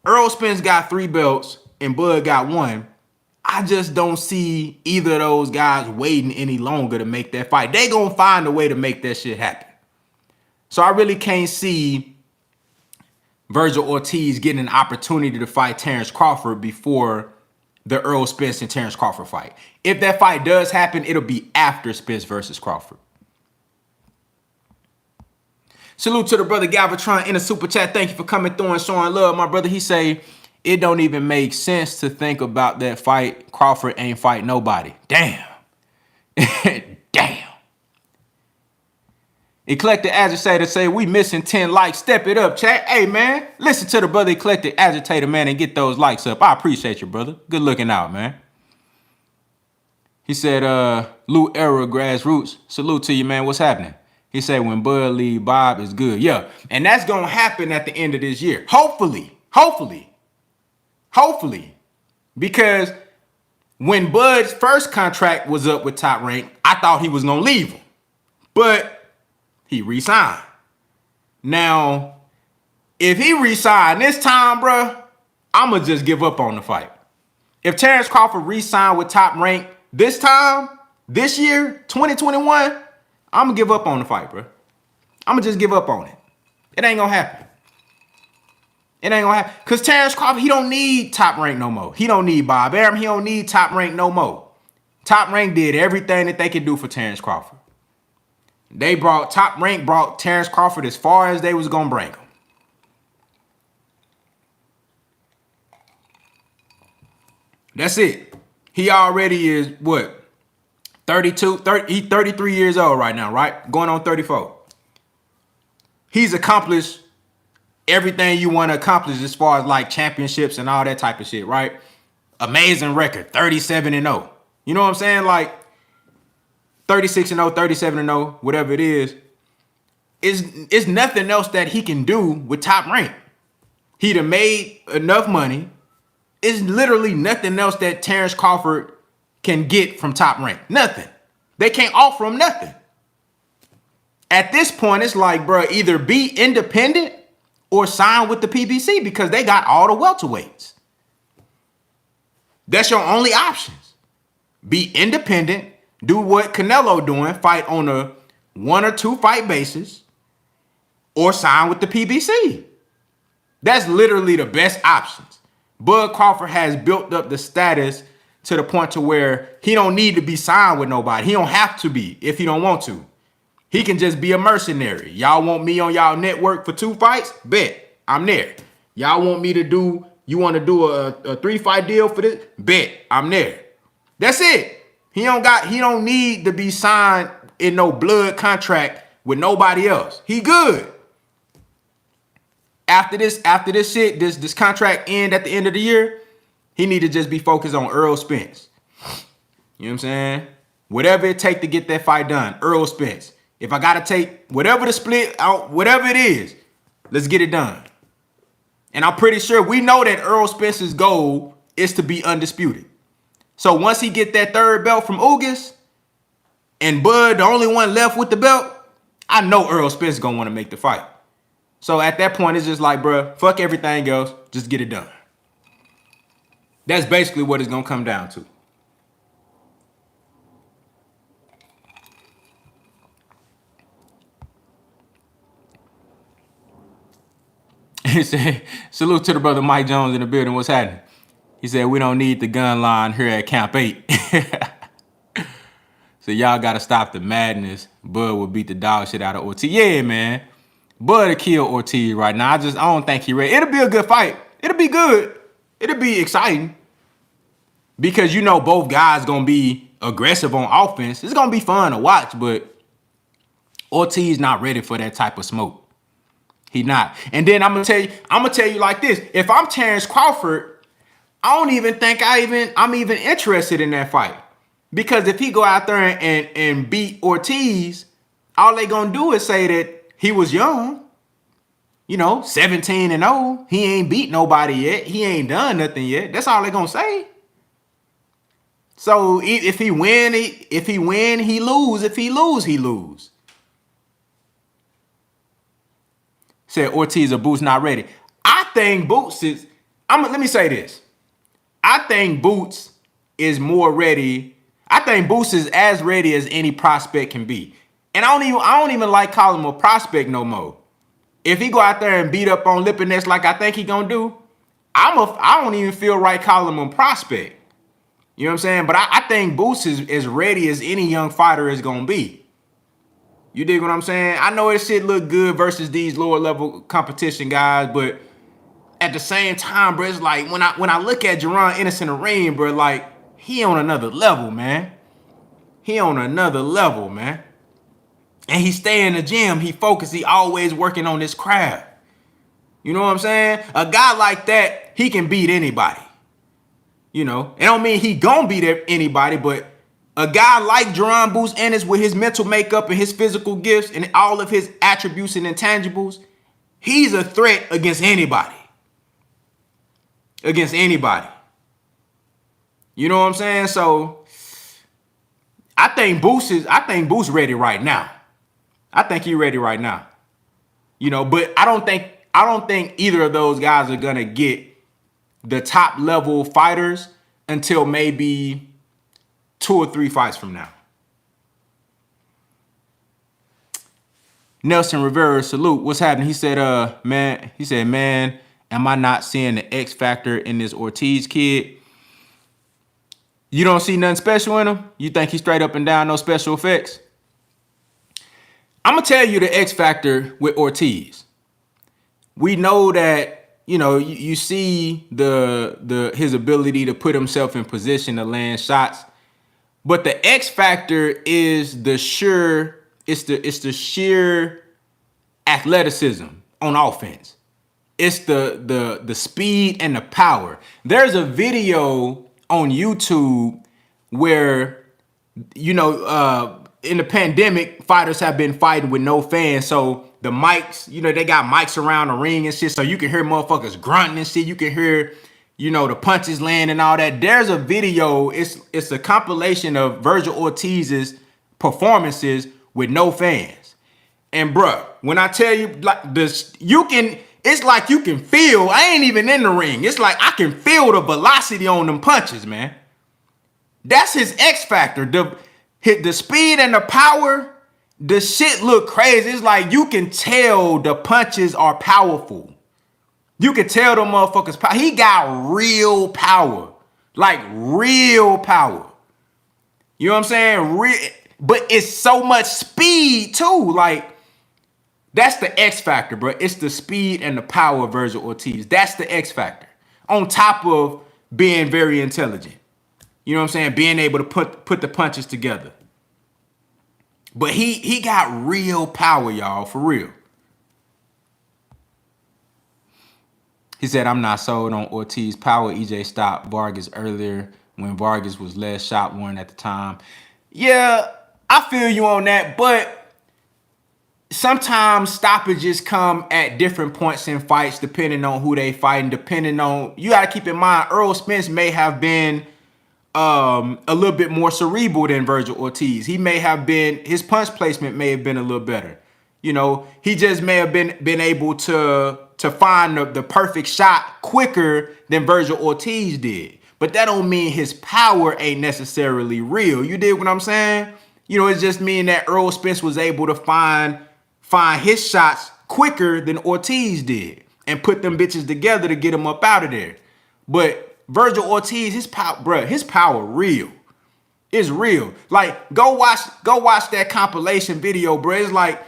Errol Spence got 3 belts and Bud got 1, I just don't see either of those guys waiting any longer to make that fight. They gonna find a way to make that shit happen. So I really can't see Vergil Ortiz getting an opportunity to fight Terence Crawford before the Errol Spence and Terence Crawford fight. If that fight does happen, it'll be after Spence versus Crawford. Salute to the brother Galvatron in the super chat. Thank you for coming through and showing love, my brother. He say, it don't even make sense to think about that fight. Crawford ain't fight nobody. Damn. Damn. Eclectic Agitator say, we missing 10 likes. Step it up, chat. Hey, man, listen to the brother Eclectic Agitator, man, and get those likes up. I appreciate you, brother. Good looking out, man. He said, Lou Era Grassroots. Salute to you, man. What's happening? He said, when Bud leave, Bob is good. Yeah, and that's going to happen at the end of this year. Hopefully. Because when Bud's first contract was up with Top Rank, I thought he was going to leave him. But he re-signed. Now, if he re-signed this time, bro, I'm going to just give up on the fight. If Terence Crawford re-signed with Top Rank this time, this year, 2021, I'm going to give up on the fight, bro. I'm going to just give up on it. It ain't going to happen. Because Terence Crawford, he don't need Top Rank no more. He don't need Bob Arum. He don't need Top Rank no more. Top Rank did everything that they could do for Terence Crawford. Top Rank brought Terence Crawford as far as they was going to bring him. That's it. He already is, what? 32, 30, he's 33 years old right now, right? Going on 34. He's accomplished everything you want to accomplish as far as like championships and all that type of shit, right? Amazing record, 37-0. You know what I'm saying? Like, 36-0, 37-0, whatever it is nothing else that he can do with Top Rank. He'd have made enough money. It's literally nothing else that Terence Crawford can get from Top Rank. Nothing. They can't offer him nothing. At this point, it's like, bro, either be independent or sign with the PBC because they got all the welterweights. That's your only options. Be independent, do what Canelo doing, fight on a 1 or 2 fight basis, or sign with the PBC. That's literally the best options. Bud Crawford has built up the status to the point to where he don't need to be signed with nobody. He don't have to be if he don't want to. He can just be a mercenary. Y'all want me on y'all network for 2 fights? Bet. I'm there. Y'all want me to do, you want to do a 3-fight deal for this? Bet. I'm there. That's it. He don't need to be signed in no blood contract with nobody else. He good. After this shit, this contract end at the end of the year, he need to just be focused on Errol Spence. You know what I'm saying? Whatever it take to get that fight done, Errol Spence. If I gotta take whatever the split out, whatever it is, let's get it done. And I'm pretty sure we know that Errol Spence's goal is to be undisputed. So once he get that 3rd belt from Ugas, and Bud the only one left with the belt, I know Errol Spence is gonna want to make the fight. So at that point, it's just like, bro, fuck everything else. Just get it done. That's basically what it's going to come down to. He said, salute to the brother Mike Jones in the building. What's happening? He said, we don't need the gun line here at Camp 8. So y'all got to stop the madness. Bud will beat the dog shit out of Ortiz. Yeah, man. Bud will kill Ortiz right now. I don't think he ready. It'll be a good fight. It'll be good. It'll be exciting. Because you know both guys going to be aggressive on offense. It's going to be fun to watch, but Ortiz not ready for that type of smoke. He not. And then I'm gonna tell you like this. If I'm Terence Crawford, I don't even think I'm even interested in that fight. Because if he go out there and beat Ortiz, all they gonna do is say that he was young, 17-0. He ain't beat nobody yet. He ain't done nothing yet. That's all they gonna say. So if he win, he lose. If he lose, he lose. Said Ortiz or Boots not ready. I think Boots is. Let me say this. I think Boots is more ready. I think Boots is as ready as any prospect can be. And I don't even like calling him a prospect no more. If he go out there and beat up on Lipinets like I think he gonna do, I don't even feel right calling him a prospect. You know what I'm saying? But I think Boots is as ready as any young fighter is gonna be. You dig what I'm saying? I know this shit look good versus these lower level competition guys, but at the same time, bro, it's like when I look at Jaron Ennis in the ring, bro, like he on another level, man. He on another level, man. And he stay in the gym. He focused. He always working on this craft. You know what I'm saying? A guy like that, he can beat anybody. It don't mean he gonna beat anybody, but a guy like Jaron Boots Ennis with his mental makeup and his physical gifts and all of his attributes and intangibles, he's a threat against anybody. Against anybody. You know what I'm saying? So I think Boots ready right now. I think he's ready right now. But I don't think either of those guys are gonna get the top level fighters until maybe 2 or 3 fights from now. Nelson Rivera, salute. What's happening? He said, man, am I not seeing the X factor in this Ortiz kid? You don't see nothing special in him? You think he's straight up and down, no special effects? I'm going to tell you the X factor with Ortiz. We know that, you see his ability to put himself in position to land shots. But the X factor is the sheer athleticism on offense. It's the speed and the power. There's a video on YouTube where, in the pandemic, fighters have been fighting with no fans. So the mics, you know, they got mics around the ring and shit. So you can hear motherfuckers grunting and shit. You can hear, you know, the punches landing and all that. There's a video. It's a compilation of Vergil Ortiz's performances with no fans. And bruh, when I tell you like this, it's like you can feel, I ain't even in the ring. It's like I can feel the velocity on them punches, man. That's his X factor. The speed and the power, the shit look crazy. It's like you can tell the punches are powerful. You can tell the motherfuckers power. He got real power. Like real power. You know what I'm saying? But it's so much speed too. Like, that's the X factor, bro. It's the speed and the power of Vergil Ortiz. That's the X factor. On top of being very intelligent. You know what I'm saying? Being able to put the punches together. But he got real power, y'all, for real. He said, I'm not sold on Ortiz power. EJ stopped Vargas earlier when Vargas was less shot one at the time. Yeah, I feel you on that, but sometimes stoppages come at different points in fights, depending on who they fighting, depending on, you got to keep in mind, Errol Spence may have been a little bit more cerebral than Vergil Ortiz. He may have been, his punch placement may have been a little better. You know, he just may have been able to find the perfect shot quicker than Vergil Ortiz did. But that don't mean his power ain't necessarily real. You dig what I'm saying? You know, it's just mean that Errol Spence was able to find his shots quicker than Ortiz did and put them bitches together to get him up out of there. But Vergil Ortiz, his power, bruh, his power real. It's real. Like, go watch that compilation video, bruh. It's like,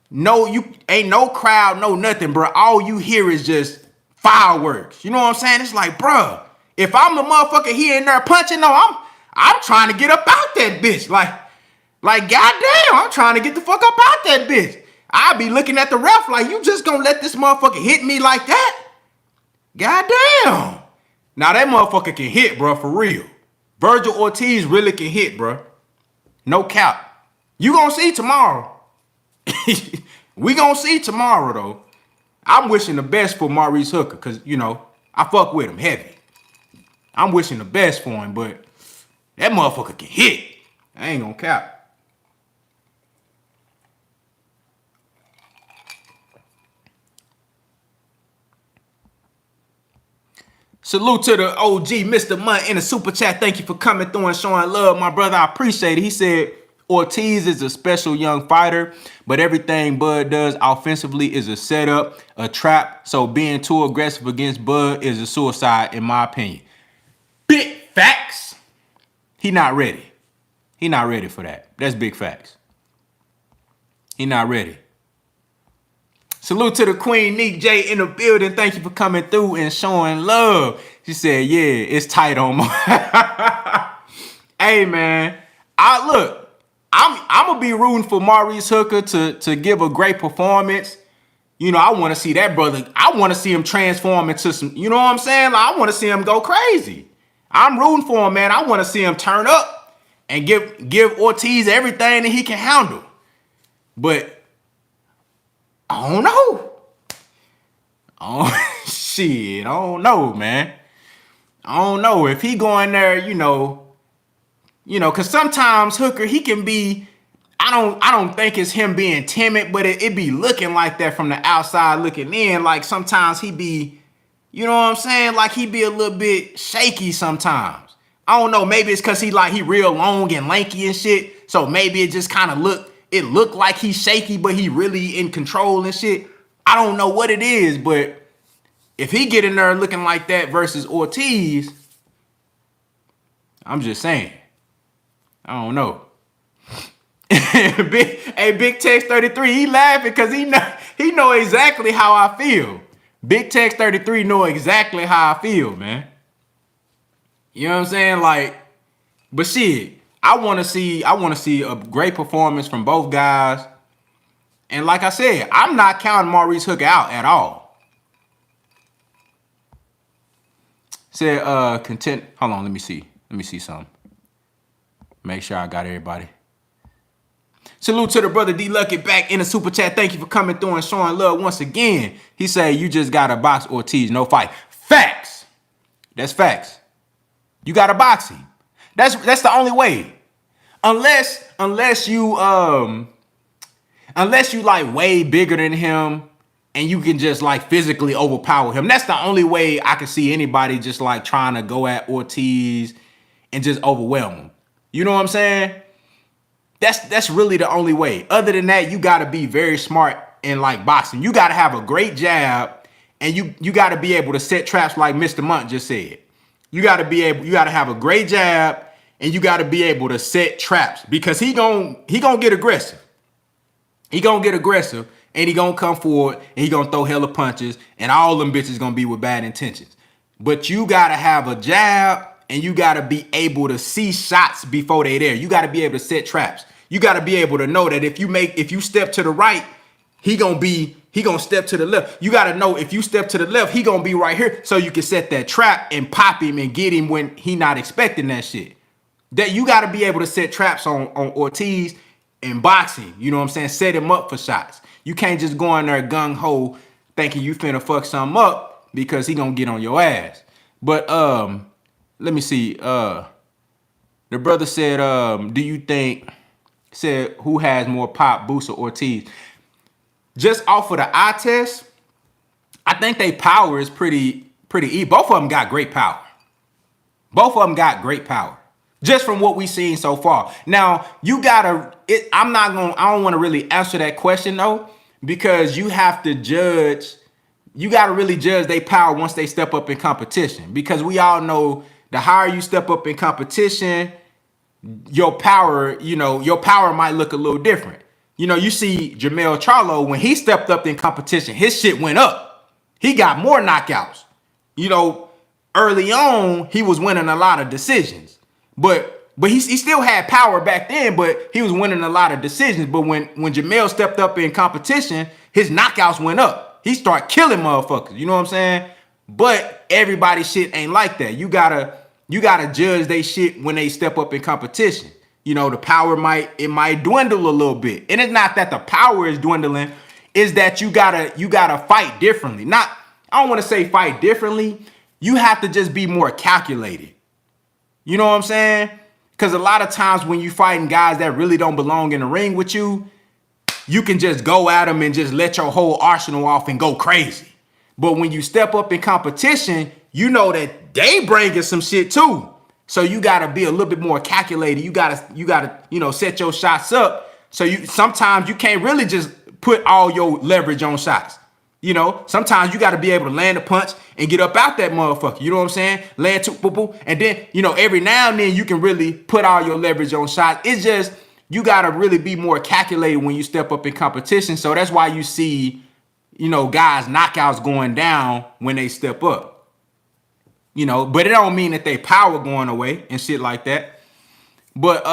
no, you ain't no crowd, no nothing, bruh. All you hear is just fireworks. You know what I'm saying? It's like, bruh, if I'm the motherfucker here in there punching, no, I'm trying to get up out that bitch. Like, goddamn, I'm trying to get the fuck up out that bitch. I'll be looking at the ref like, you just gonna let this motherfucker hit me like that? Goddamn. Now that motherfucker can hit, bro, for real. Vergil Ortiz really can hit, bro. No cap. You gonna see tomorrow. We gonna see tomorrow, though. I'm wishing the best for Maurice Hooker, because, you know, I fuck with him heavy. I'm wishing the best for him, but that motherfucker can hit. I ain't gonna cap. Salute to the OG, Mr. Munt, in the super chat. Thank you for coming through and showing love, my brother. I appreciate it. He said, Ortiz is a special young fighter, but everything Bud does offensively is a setup, a trap. So being too aggressive against Bud is a suicide, in my opinion. Big facts. He not ready. He not ready for that. That's big facts. He not ready. Salute to the Queen, Neek J, in the building. Thank you for coming through and showing love. She said, yeah, it's tight on my... Hey, man. I'm going to be rooting for Maurice Hooker to give a great performance. You know, I want to see that brother. I want to see him transform into some... You know what I'm saying? Like, I want to see him go crazy. I'm rooting for him, man. I want to see him turn up and give Ortiz everything that he can handle. But... I don't know. Shit, I don't know, man. I don't know if he go in there, you know, because sometimes Hooker, he can be, I don't think it's him being timid, but it be looking like that from the outside looking in. Like sometimes he be, you know what I'm saying? Like he be a little bit shaky sometimes. I don't know, maybe it's because he real long and lanky and shit. So maybe it just kind of looked like he's shaky, but he really in control and shit. I don't know what it is, but if he get in there looking like that versus Ortiz, I'm just saying. I don't know. Big Tex 33, he laughing because he know exactly how I feel. Big Tex 33 know exactly how I feel, man. You know what I'm saying? Like, but shit. I want to see a great performance from both guys. And like I said, I'm not counting Maurice Hooker out at all. Said content. Hold on, let me see. Let me see something. Make sure I got everybody. Salute to the brother D Lucky back in the super chat. Thank you for coming through and showing love once again. He said you just got to box Ortiz, no fight. Facts. That's facts. You got to box him. That's the only way. Unless you like way bigger than him and you can just like physically overpower him. That's the only way I can see anybody just like trying to go at Ortiz and just overwhelm him. You know what I'm saying? That's really the only way. Other than that, you got to be very smart in like boxing. You got to have a great jab, and you got to be able to set traps like Mr. Monk just said. You got to have a great jab, and you got to be able to set traps because he gonna get aggressive. He gonna get aggressive, and he gonna come forward, and he gonna throw hella punches, and all them bitches gonna be with bad intentions. But you got to have a jab, and you got to be able to see shots before they there. You got to be able to set traps. You got to be able to know that if you step to the right, he gonna step to the left. You got to know if you step to the left, he gonna be right here, so you can set that trap and pop him and get him when he not expecting that shit. That you got to be able to set traps on Ortiz and boxing. You know what I'm saying? Set him up for shots. You can't just go in there gung ho thinking you finna fuck something up because he gonna get on your ass. But let me see. The brother said, do you think? Said who has more pop, Boost or Ortiz? Just off of the eye test, I think they power is pretty even. Both of them got great power. Both of them got great power. Just from what we've seen so far. Now, I don't want to really answer that question though, because you have to judge, you got to really judge their power once they step up in competition. Because we all know the higher you step up in competition, your power might look a little different. You know, you see Jermell Charlo, when he stepped up in competition, his shit went up. He got more knockouts. You know, early on, he was winning a lot of decisions. But he still had power back then, but he was winning a lot of decisions. But when Jermell stepped up in competition, his knockouts went up. He started killing motherfuckers. You know what I'm saying? But everybody's shit ain't like that. You gotta judge they shit when they step up in competition. You know, the power might dwindle a little bit. And it's not that the power is dwindling, is that you gotta fight differently. I don't want to say fight differently. You have to just be more calculated. You know what I'm saying? Because a lot of times when you fighting guys that really don't belong in the ring with you, you can just go at them and just let your whole arsenal off and go crazy. But when you step up in competition, you know that they bringing some shit too. So you gotta be a little bit more calculated. You gotta set your shots up. So sometimes you can't really just put all your leverage on shots. You know, sometimes you gotta be able to land a punch and get up out that motherfucker. You know what I'm saying? Land two, boop, boop, and then every now and then you can really put all your leverage on shots. It's just you gotta really be more calculated when you step up in competition. So that's why you see guys knockouts going down when they step up. But it don't mean that they power going away and shit like that. But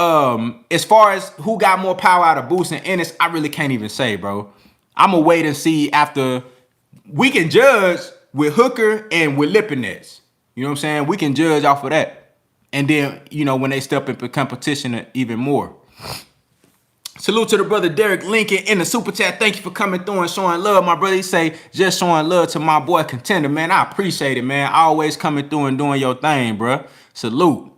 as far as who got more power out of Boost and Ennis, I really can't even say, bro. I'm gonna wait and see after we can judge with Hooker and with Lipinets. You know what I'm saying? We can judge off of that. And then, when they step up in competition even more. Salute to the brother Derek Lincoln in the super chat. Thank you for coming through and showing love, my brother. He say, just showing love to my boy Contender, man. I appreciate it, man. Always coming through and doing your thing, bro. Salute.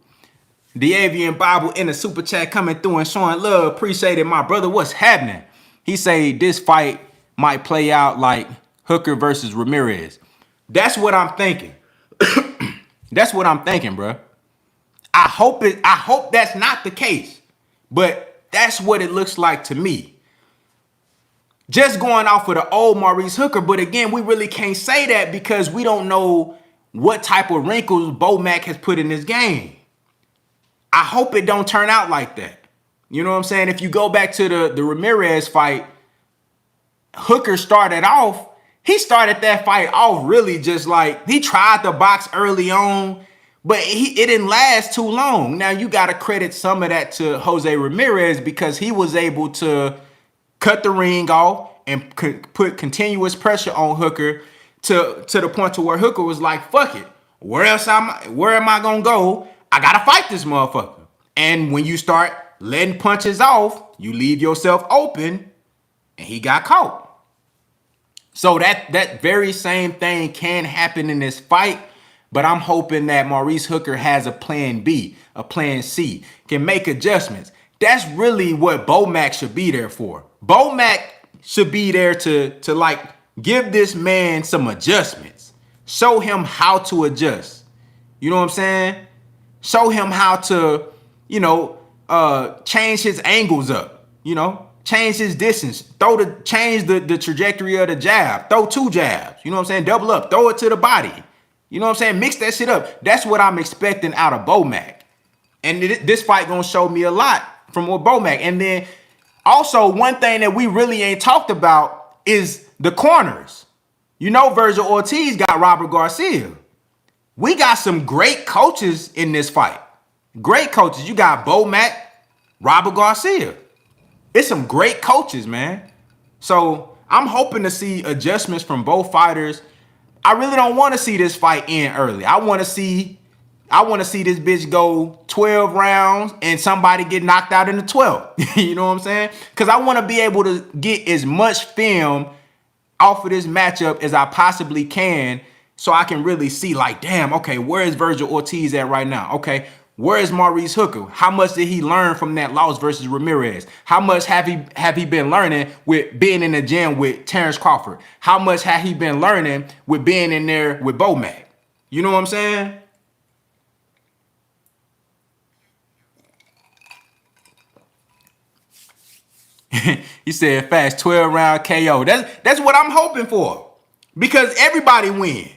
The Avian Bible in the super chat coming through and showing love. Appreciate it, my brother. What's happening? He say this fight might play out like Hooker versus Ramirez. That's what I'm thinking. That's what I'm thinking, bro. I hope that's not the case, but that's what it looks like to me. Just going off of the old Maurice Hooker, but again, we really can't say that because we don't know what type of wrinkles Bo Mac has put in his game. I hope it don't turn out like that. You know what I'm saying? If you go back to the Ramirez fight, Hooker started that fight off really just like, he tried to box early on, but it didn't last too long. Now, you got to credit some of that to Jose Ramirez because he was able to cut the ring off and put continuous pressure on Hooker to the point to where Hooker was like, fuck it. Where am I going to go? I got to fight this motherfucker. And when you start letting punches off, you leave yourself open, and he got caught. So that very same thing can happen in this fight, but I'm hoping that Maurice Hooker has a plan B, a plan C, can make adjustments. That's really what Bo Mack should be there for. Bo Mack should be there to like give this man some adjustments. Show him how to adjust. You know what I'm saying? Show him how to, change his angles up, change his distance, change the trajectory of the jab, throw 2 jabs, you know what I'm saying? Double up, throw it to the body. You know what I'm saying? Mix that shit up. That's what I'm expecting out of Bo Mack. And this fight gonna show me a lot from what Bo Mack. And then also one thing that we really ain't talked about is the corners. Vergil Ortiz got Robert Garcia. We got some great coaches in this fight. Great coaches. You got Bo Mack, Robert Garcia. It's some great coaches, man. So I'm hoping to see adjustments from both fighters. I really don't want to see this fight end early. I want to see this bitch go 12 rounds and somebody get knocked out in the 12th. You know what I'm saying? Because I want to be able to get as much film off of this matchup as I possibly can, so I can really see, like, damn, okay, where is Vergil Ortiz at right now? Okay, where is Maurice Hooker? How much did he learn from that loss versus Ramirez? How much have he been learning with being in the gym with Terence Crawford? How much have he been learning with being in there with Bo Mack? You know what I'm saying? He said fast 12 round KO. That's what I'm hoping for. Because everybody win.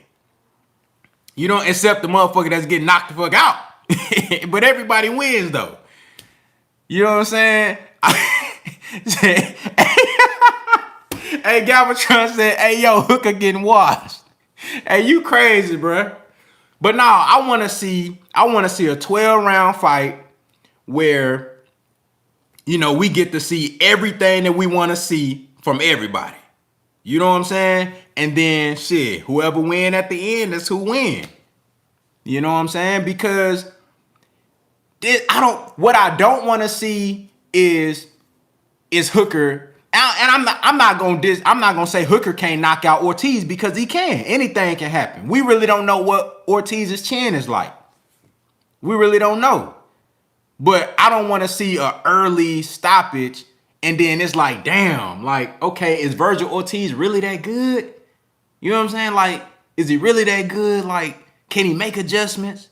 Except the motherfucker that's getting knocked the fuck out. But everybody wins though. You know what I'm saying? Hey, Galvatron said, hey, yo, Hooker getting washed. Hey, you crazy, bro. But no, I want to see a 12 round fight where we get to see everything that we want to see from everybody. You know what I'm saying? And then shit, whoever win at the end, that's who win. You know what I'm saying? Because what I don't want to see is Hooker. And I'm not gonna say Hooker can't knock out Ortiz, because he can. Anything can happen. We really don't know what Ortiz's chin is like. We really don't know. But I don't want to see an early stoppage and then it's like, damn, like, okay, is Vergil Ortiz really that good? You know what I'm saying? Like, is he really that good? Like, can he make adjustments?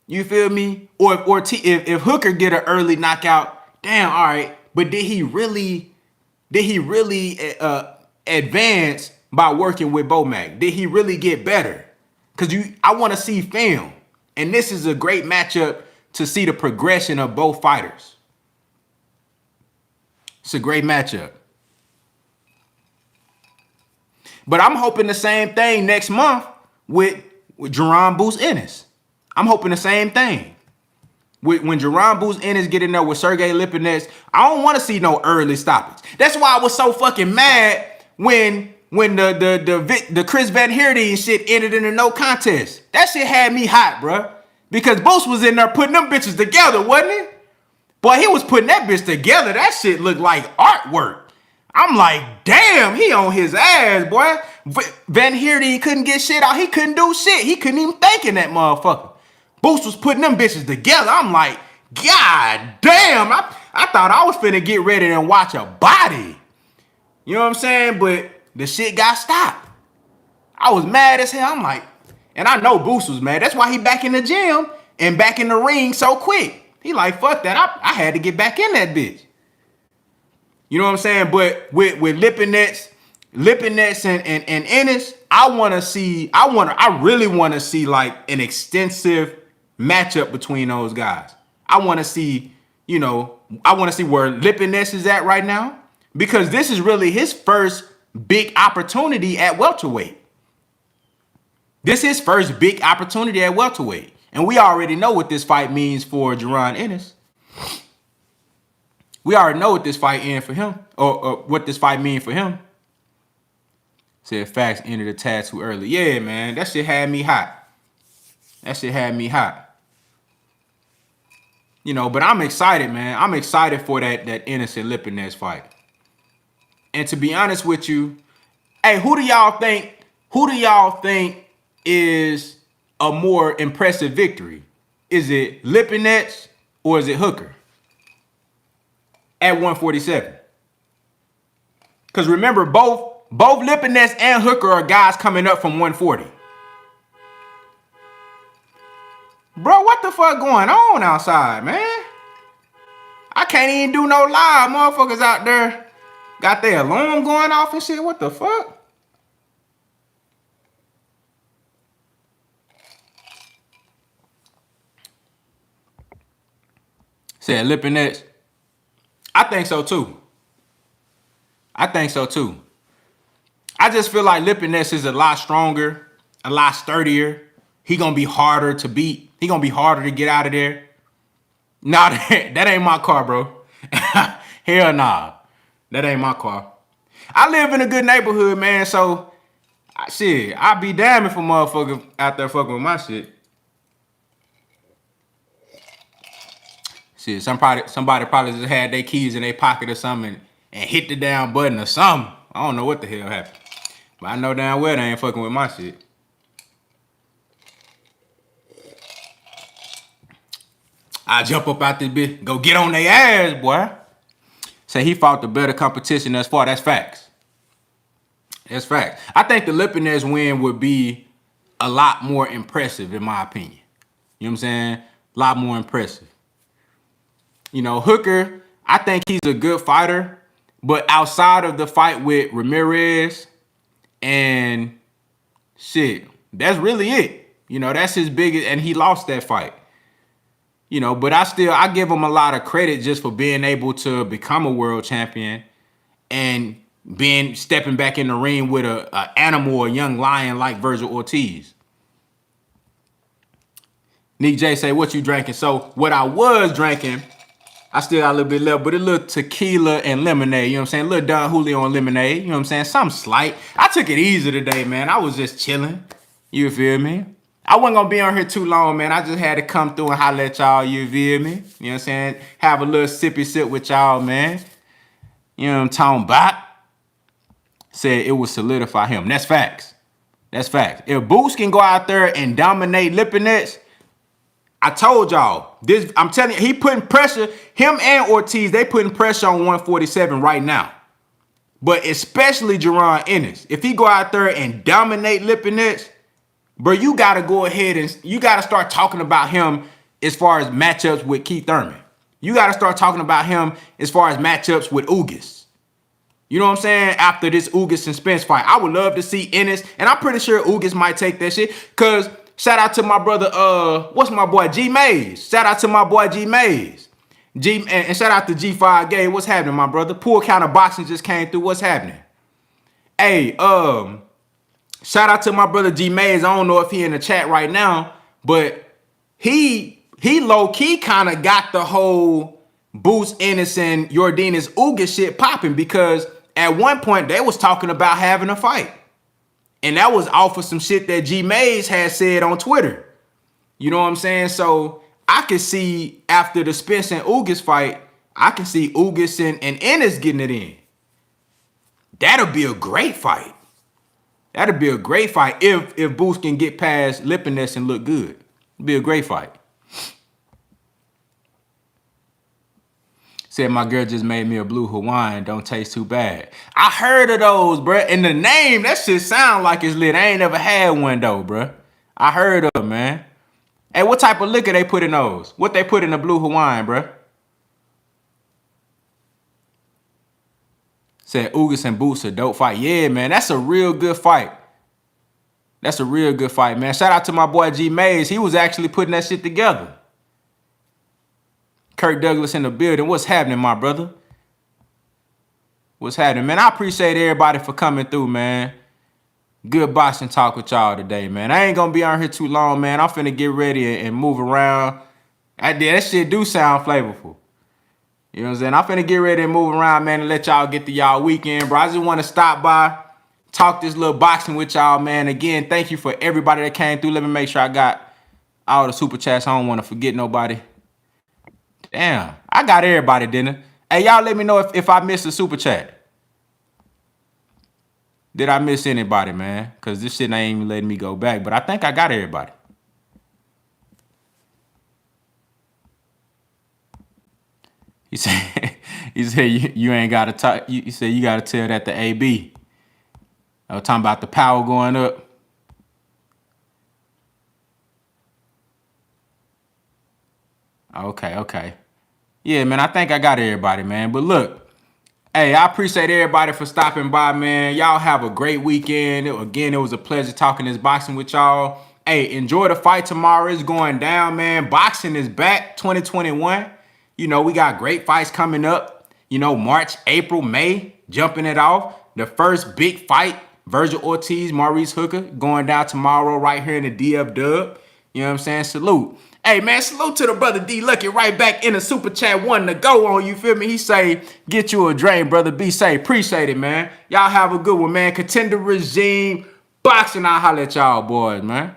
You feel me? Or if Hooker get an early knockout, damn, all right. But did he really advance by working with Bo Mack? Did he really get better? Because I want to see film. And this is a great matchup to see the progression of both fighters. It's a great matchup. But I'm hoping the same thing next month with Jaron Ennis. I'm hoping the same thing. When Jaron Ennis get in there with Sergey Lipinets, I don't want to see no early stoppage. That's why I was so fucking mad when the Chris Van Heerden shit ended in a no contest. That shit had me hot, bro. Because Boost was in there putting them bitches together, wasn't he? Boy, he was putting that bitch together. That shit looked like artwork. I'm like, damn, he on his ass, boy. Van Heerden couldn't get shit out. He couldn't do shit. He couldn't even think in that motherfucker. Boost was putting them bitches together. I'm like, God damn. I thought I was finna get ready and watch a body. You know what I'm saying? But the shit got stopped. I was mad as hell. I'm like, and I know Boost was mad. That's why he back in the gym and back in the ring so quick. He like, fuck that. I had to get back in that bitch. You know what I'm saying? But with Lipinets and Ennis, I really want to see like an extensive matchup between those guys. I want to see where Lipinets is at right now, because this is really his first big opportunity at welterweight. This is his first big opportunity at welterweight. And we already know what this fight means for Jaron Ennis. We already know what this fight means for him, or what this fight means for him. Said facts ended the tag too early. Yeah, man, that shit had me hot. That shit had me hot. You know, but I'm excited, man. I'm excited for that Ennis and Lipinets fight. And to be honest with you, hey, who do y'all think is a more impressive victory? Is it Lipinets or is it Hooker at 147? Because remember, both Lipinets and Hooker are guys coming up from 140. Bro, what the fuck going on outside, man? I can't even do no live. Motherfuckers out there got their alarm going off and shit. What the fuck? Said Lipinets. I think so too. I just feel like Lipinets is a lot stronger, a lot sturdier. He gonna be harder to beat. He gonna be harder to get out of there. Nah, that ain't my car, bro. Hell nah. That ain't my car. I live in a good neighborhood, man, so shit, I be damn if a motherfucker out there fucking with my shit. Shit, somebody probably just had their keys in their pocket or something and hit the down button or something. I don't know what the hell happened. But I know damn well they ain't fucking with my shit. I jump up out this bitch, go get on their ass, boy. Say he fought the better competition thus far. That's facts. That's facts. I think the Lipinets win would be a lot more impressive, in my opinion. You know what I'm saying? A lot more impressive. You know, Hooker, I think he's a good fighter, but outside of the fight with Ramirez and shit, that's really it. You know, that's his biggest, and he lost that fight. You know, but I give him a lot of credit just for being able to become a world champion and stepping back in the ring with a animal, a young lion like Vergil Ortiz. Nick J say, what you drinking? So what I was drinking, I still got a little bit left, but a little tequila and lemonade, you know what I'm saying? A little Don Julio and lemonade, you know what I'm saying? Something slight. I took it easy today, man. I was just chilling. You feel me? I wasn't going to be on here too long, man. I just had to come through and holler at y'all, you feel me? You know what I'm saying? Have a little sippy sip with y'all, man. You know what I'm talking about? Said it would solidify him. That's facts. That's facts. If Boost can go out there and dominate Lipinets, I told y'all, I'm telling you, he putting pressure, him and Ortiz, they putting pressure on 147 right now. But especially Jaron Ennis. If he go out there and dominate Lipinets, bro, you got to go ahead and you got to start talking about him as far as matchups with Keith Thurman. You got to start talking about him as far as matchups with Ugas. You know what I'm saying? After this Ugas and Spence fight, I would love to see Ennis, and I'm pretty sure Ugas might take that shit. Cause shout out to my brother, what's my boy G Mays? Shout out to my boy G Mays. And shout out to G5 Gay. What's happening, my brother? Pool Counter Boxing just came through. What's happening? Hey, shout out to my brother G Mays. I don't know if he in the chat right now, but he low-key kind of got the whole Boost Ennis and Yordenis Ugas shit popping, because at one point they was talking about having a fight. And that was off of some shit that G Mays had said on Twitter. You know what I'm saying? So I could see after the Spence and Ugas fight, I can see Ugas and Ennis getting it in. That'll be a great fight. That'd be a great fight if Boost can get past Lipinets and look good. It'd be a great fight. Said my girl just made me a blue Hawaiian. Don't taste too bad. I heard of those, bruh. And the name, that shit sound like it's lit. I ain't never had one though, bruh. I heard of them, man. Hey, what type of liquor they put in those? What they put in the blue Hawaiian, bruh? Said Ugas and Boost a dope fight. Yeah, man, that's a real good fight. That's a real good fight, man. Shout out to my boy G Mays. He was actually putting that shit together. Kirk Douglas in the building. What's happening, my brother? What's happening, man? I appreciate everybody for coming through, man. Good boxing talk with y'all today, man. I ain't gonna be on here too long, man. I'm finna get ready and move around. That shit do sound flavorful. You know what I'm saying? I'm finna get ready and move around, man, and let y'all get to y'all weekend, bro. I just want to stop by, talk this little boxing with y'all, man. Again, thank you for everybody that came through. Let me make sure I got all the super chats. I don't want to forget nobody. Damn, I got everybody, didn't I? Hey, y'all let me know if I missed a super chat. Did I miss anybody, man? Because this shit ain't even letting me go back. But I think I got everybody. He said, you ain't got to talk. He said you got to tell that to AB. I was talking about the power going up. Okay. Yeah, man, I think I got everybody, man. But look, hey, I appreciate everybody for stopping by, man. Y'all have a great weekend. Again, it was a pleasure talking this boxing with y'all. Hey, enjoy the fight tomorrow. It's going down, man. Boxing is back 2021. You know, we got great fights coming up. You know, March, April, May, jumping it off. The first big fight, Vergil Ortiz, Maurice Hooker, going down tomorrow right here in the DF Dub. You know what I'm saying? Salute. Hey, man, salute to the brother D Lucky right back in the super chat, wanting to go on, you feel me? He say, get you a drain, brother. Be safe. Appreciate it, man. Y'all have a good one, man. Contender regime, boxing. I'll holler at y'all boys, man.